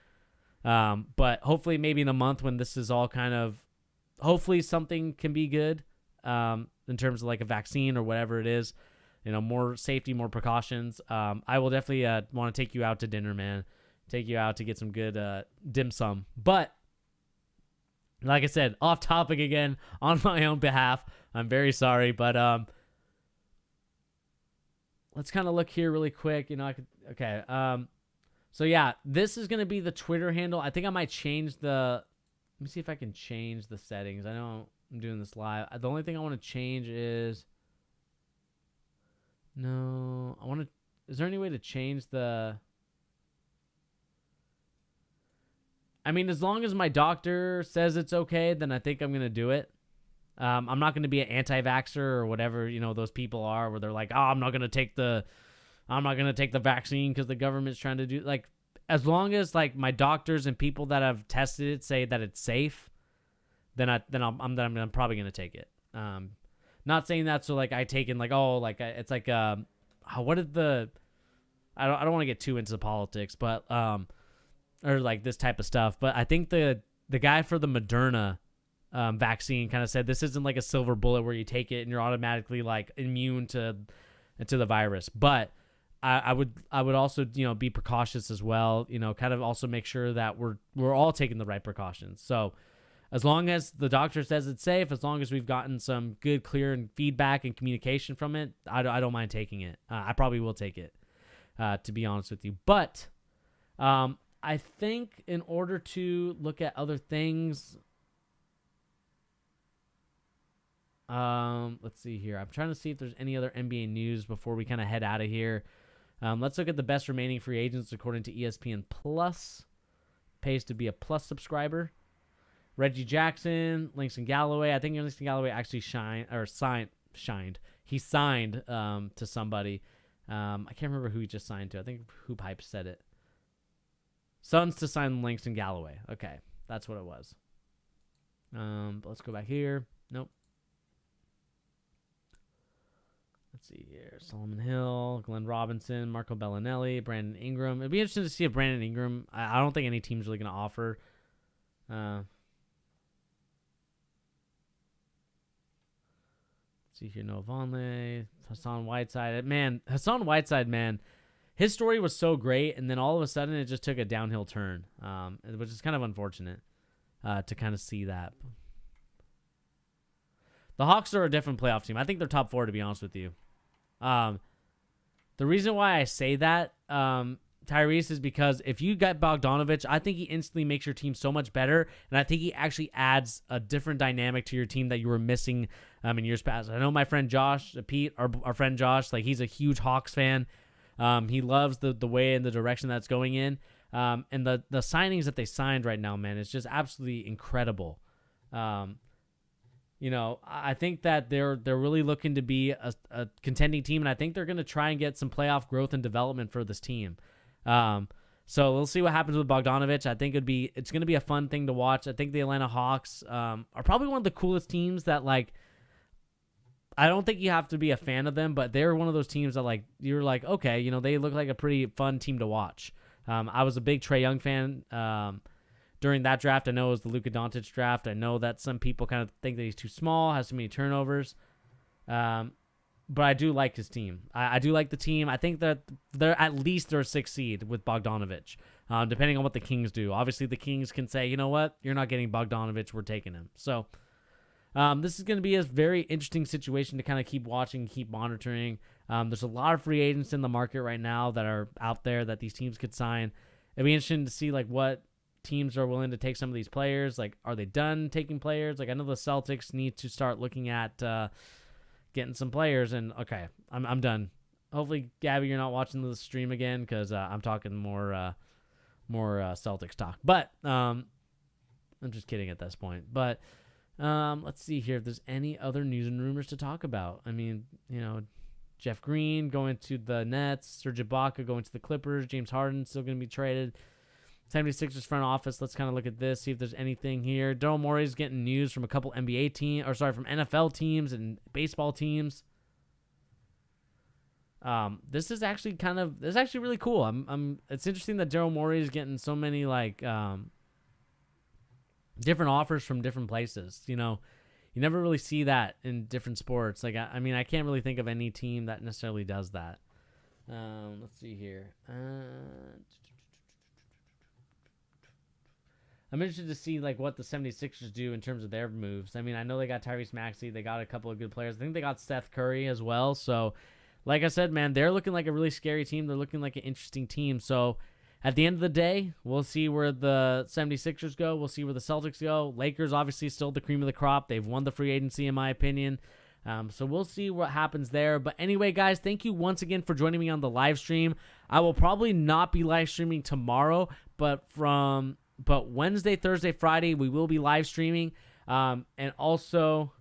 But hopefully, maybe in a month when this is all kind of. Hopefully something can be good in terms of like a vaccine or whatever it is, more safety, more precautions. I will definitely want to take you out to dinner, man. Take you out to get some good dim sum. But like I said, off topic again on my own behalf. I'm very sorry, but let's kind of look here really quick. Okay. So yeah, this is going to be the Twitter handle. I think I might change let me see if I can change the settings. I know I'm doing this live. The only thing I want to change is... No, is there any way to change the... I mean, as long as my doctor says it's okay, then I think I'm going to do it. I'm not going to be an anti-vaxxer or whatever, those people are where they're like, oh, I'm not going to take the vaccine because the government's trying to do... Like, as long as like my doctors and people that have tested it say that it's safe, then I'm probably gonna take it. Not saying that so like I take in like it's like what did the I don't want to get too into the politics, but or like this type of stuff. But I think the guy for the Moderna vaccine kind of said this isn't like a silver bullet where you take it and you're automatically like immune to the virus, but I would also be precautious as well, kind of also make sure that we're all taking the right precautions. So as long as the doctor says it's safe, as long as we've gotten some good, clear and feedback and communication from it, I don't mind taking it. I probably will take it, to be honest with you. But I think in order to look at other things, let's see here. I'm trying to see if there's any other NBA news before we kind of head out of here. Let's look at the best remaining free agents according to ESPN Plus. Pays to be a Plus subscriber. Reggie Jackson, Langston Galloway. I think Langston Galloway actually signed. He signed to somebody. I can't remember who he just signed to. I think Hoop Hype said it. Suns to sign Langston Galloway. Okay, that's what it was. But let's go back here. Nope. Let's see here. Solomon Hill, Glenn Robinson, Marco Bellinelli, Brandon Ingram. It'd be interesting to see if Brandon Ingram... I don't think any team's really going to offer. Let's see here. Noah Vonleh, Hassan Whiteside. Hassan Whiteside, his story was so great, and then all of a sudden it just took a downhill turn, which is kind of unfortunate to kind of see that. The Hawks are a different playoff team. I think they're top 4, to be honest with you. The reason why I say that, Tyrese, is because if you get Bogdanovic, I think he instantly makes your team so much better, and I think he actually adds a different dynamic to your team that you were missing in years past. I know my friend Josh, Pete, our friend Josh, like he's a huge Hawks fan. He loves the way and the direction that's going in. And the signings that they signed right now, man, it's just absolutely incredible. I think that they're really looking to be a contending team, and I think they're going to try and get some playoff growth and development for this team. So we'll see what happens with Bogdanovic. I think it's going to be a fun thing to watch. I think the Atlanta Hawks are probably one of the coolest teams that, like, I don't think you have to be a fan of them, but they're one of those teams that like you're like, okay, they look like a pretty fun team to watch. I was a big Trae Young fan during that draft. I know it was the Luka Doncic draft. I know that some people kind of think that he's too small, has too many turnovers. But I do like his team. I do like the team. I think that they're at least their 6th seed with Bogdanovich, depending on what the Kings do. Obviously, the Kings can say, you know what, you're not getting Bogdanovich, we're taking him. So this is going to be a very interesting situation to kind of keep watching, keep monitoring. There's a lot of free agents in the market right now that are out there that these teams could sign. It'd be interesting to see like what teams are willing to take some of these players. Like, are they done taking players? Like, I know the Celtics need to start looking at getting some players. And okay, I'm done. Hopefully, Gabby, you're not watching the stream again because I'm talking more Celtics talk. But I'm just kidding at this point. But let's see here if there's any other news and rumors to talk about. I mean, Jeff Green going to the Nets, Serge Ibaka going to the Clippers, James Harden still going to be traded. 76ers front office, let's kind of look at this, see if there's anything here. Daryl Morey's getting news from a couple from NFL teams and baseball teams. This is actually really cool. It's interesting that Daryl Morey is getting so many different offers from different places. You never really see that in different sports. Like, I can't really think of any team that necessarily does that. Let's see here. I'm interested to see like what the 76ers do in terms of their moves. I mean, I know they got Tyrese Maxey. They got a couple of good players. I think they got Seth Curry as well. So, like I said, man, they're looking like a really scary team. They're looking like an interesting team. So, at the end of the day, we'll see where the 76ers go. We'll see where the Celtics go. Lakers, obviously, still the cream of the crop. They've won the free agency, in my opinion. So we'll see what happens there. But anyway, guys, thank you once again for joining me on the live stream. I will probably not be live streaming tomorrow, but Wednesday, Thursday, Friday, we will be live streaming. And also,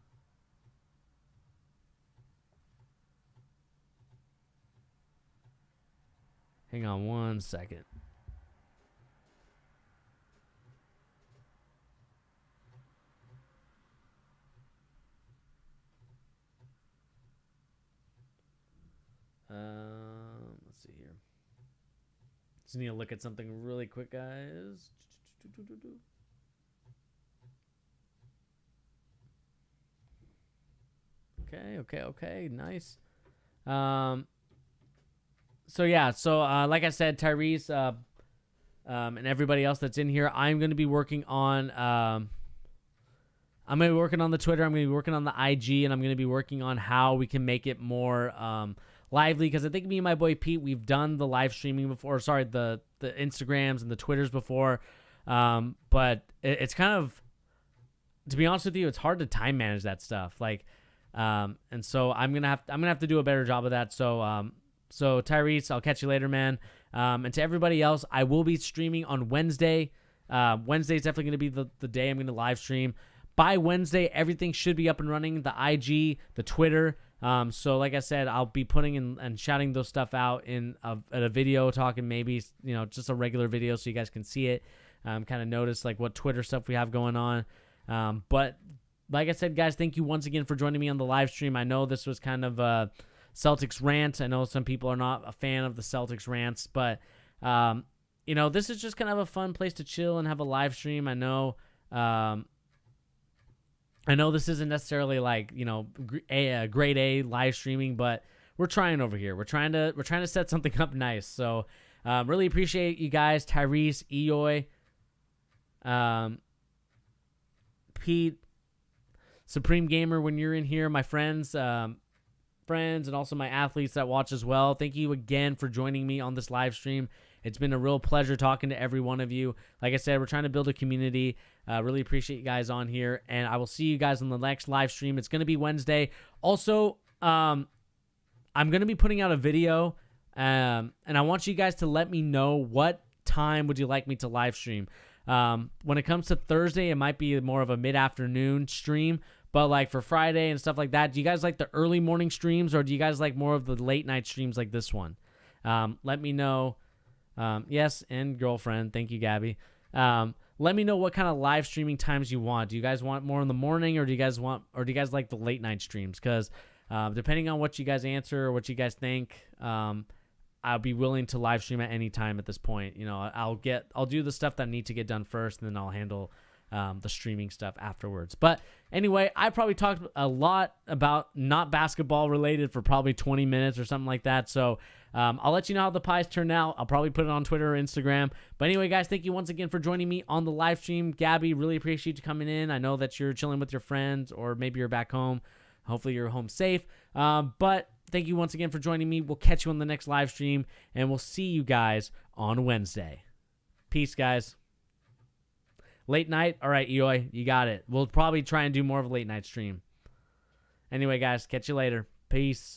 hang on one second. Let's see here. Just need to look at something really quick, guys. Okay. Nice. Like I said, Tyrese and everybody else that's in here, I'm going to be working on I'm going to be working on the Twitter, I'm going to be working on the IG, and I'm going to be working on how we can make it more lively, because I think me and my boy Pete, we've done the live streaming before, the Instagrams and the Twitters before, but it's kind of, to be honest with you, it's hard to time manage that stuff, and so I'm gonna have to do a better job of that. So Tyrese, I'll catch you later, man. And to everybody else, I will be streaming on Wednesday. Wednesday is definitely going to be the day I'm going to live stream. By Wednesday, everything should be up and running. The IG, the Twitter. So like I said, I'll be putting in and shouting those stuff out in a video, talking maybe, just a regular video so you guys can see it. Kind of notice like what Twitter stuff we have going on. But like I said, guys, thank you once again for joining me on the live stream. I know this was kind of a Celtics rant. I know some people are not a fan of the Celtics rants, but this is just kind of a fun place to chill and have a live stream. I know this isn't necessarily like, a grade A live streaming, but we're trying over here. We're trying to set something up nice. So really appreciate you guys, Tyrese, Eoy, Pete, Supreme Gamer, when you're in here, my friends, and also my athletes that watch as well. Thank you again for joining me on this live stream. It's been a real pleasure talking to every one of you. Like I said, we're trying to build a community. Really appreciate you guys on here, and I will see you guys on the next live stream. It's going to be Wednesday. Also, I'm going to be putting out a video, and I want you guys to let me know what time would you like me to live stream. When it comes to Thursday, it might be more of a mid-afternoon stream, but like for Friday and stuff like that, do you guys like the early morning streams, or do you guys like more of the late night streams like this one? Let me know. Yes, and girlfriend. Thank you, Gabby. Let me know what kind of live streaming times you want. Do you guys want more in the morning, or do you guys like the late night streams? Because Depending on what you guys answer or what you guys think, I'll be willing to live stream at any time at this point. You know, I'll do the stuff that I need to get done first, and then I'll handle the streaming stuff afterwards. But anyway, I probably talked a lot about not basketball related for probably 20 minutes or something like that. So I'll let you know how the pies turn out. I'll probably put it on Twitter or Instagram. But anyway, guys, thank you once again for joining me on the live stream. Gabby, really appreciate you coming in. I know that you're chilling with your friends, or maybe you're back home. Hopefully you're home safe. But thank you once again for joining me. We'll catch you on the next live stream, and we'll see you guys on Wednesday. Peace, guys. Late night? All right, Eoy, you got it. We'll probably try and do more of a late night stream. Anyway, guys, catch you later. Peace.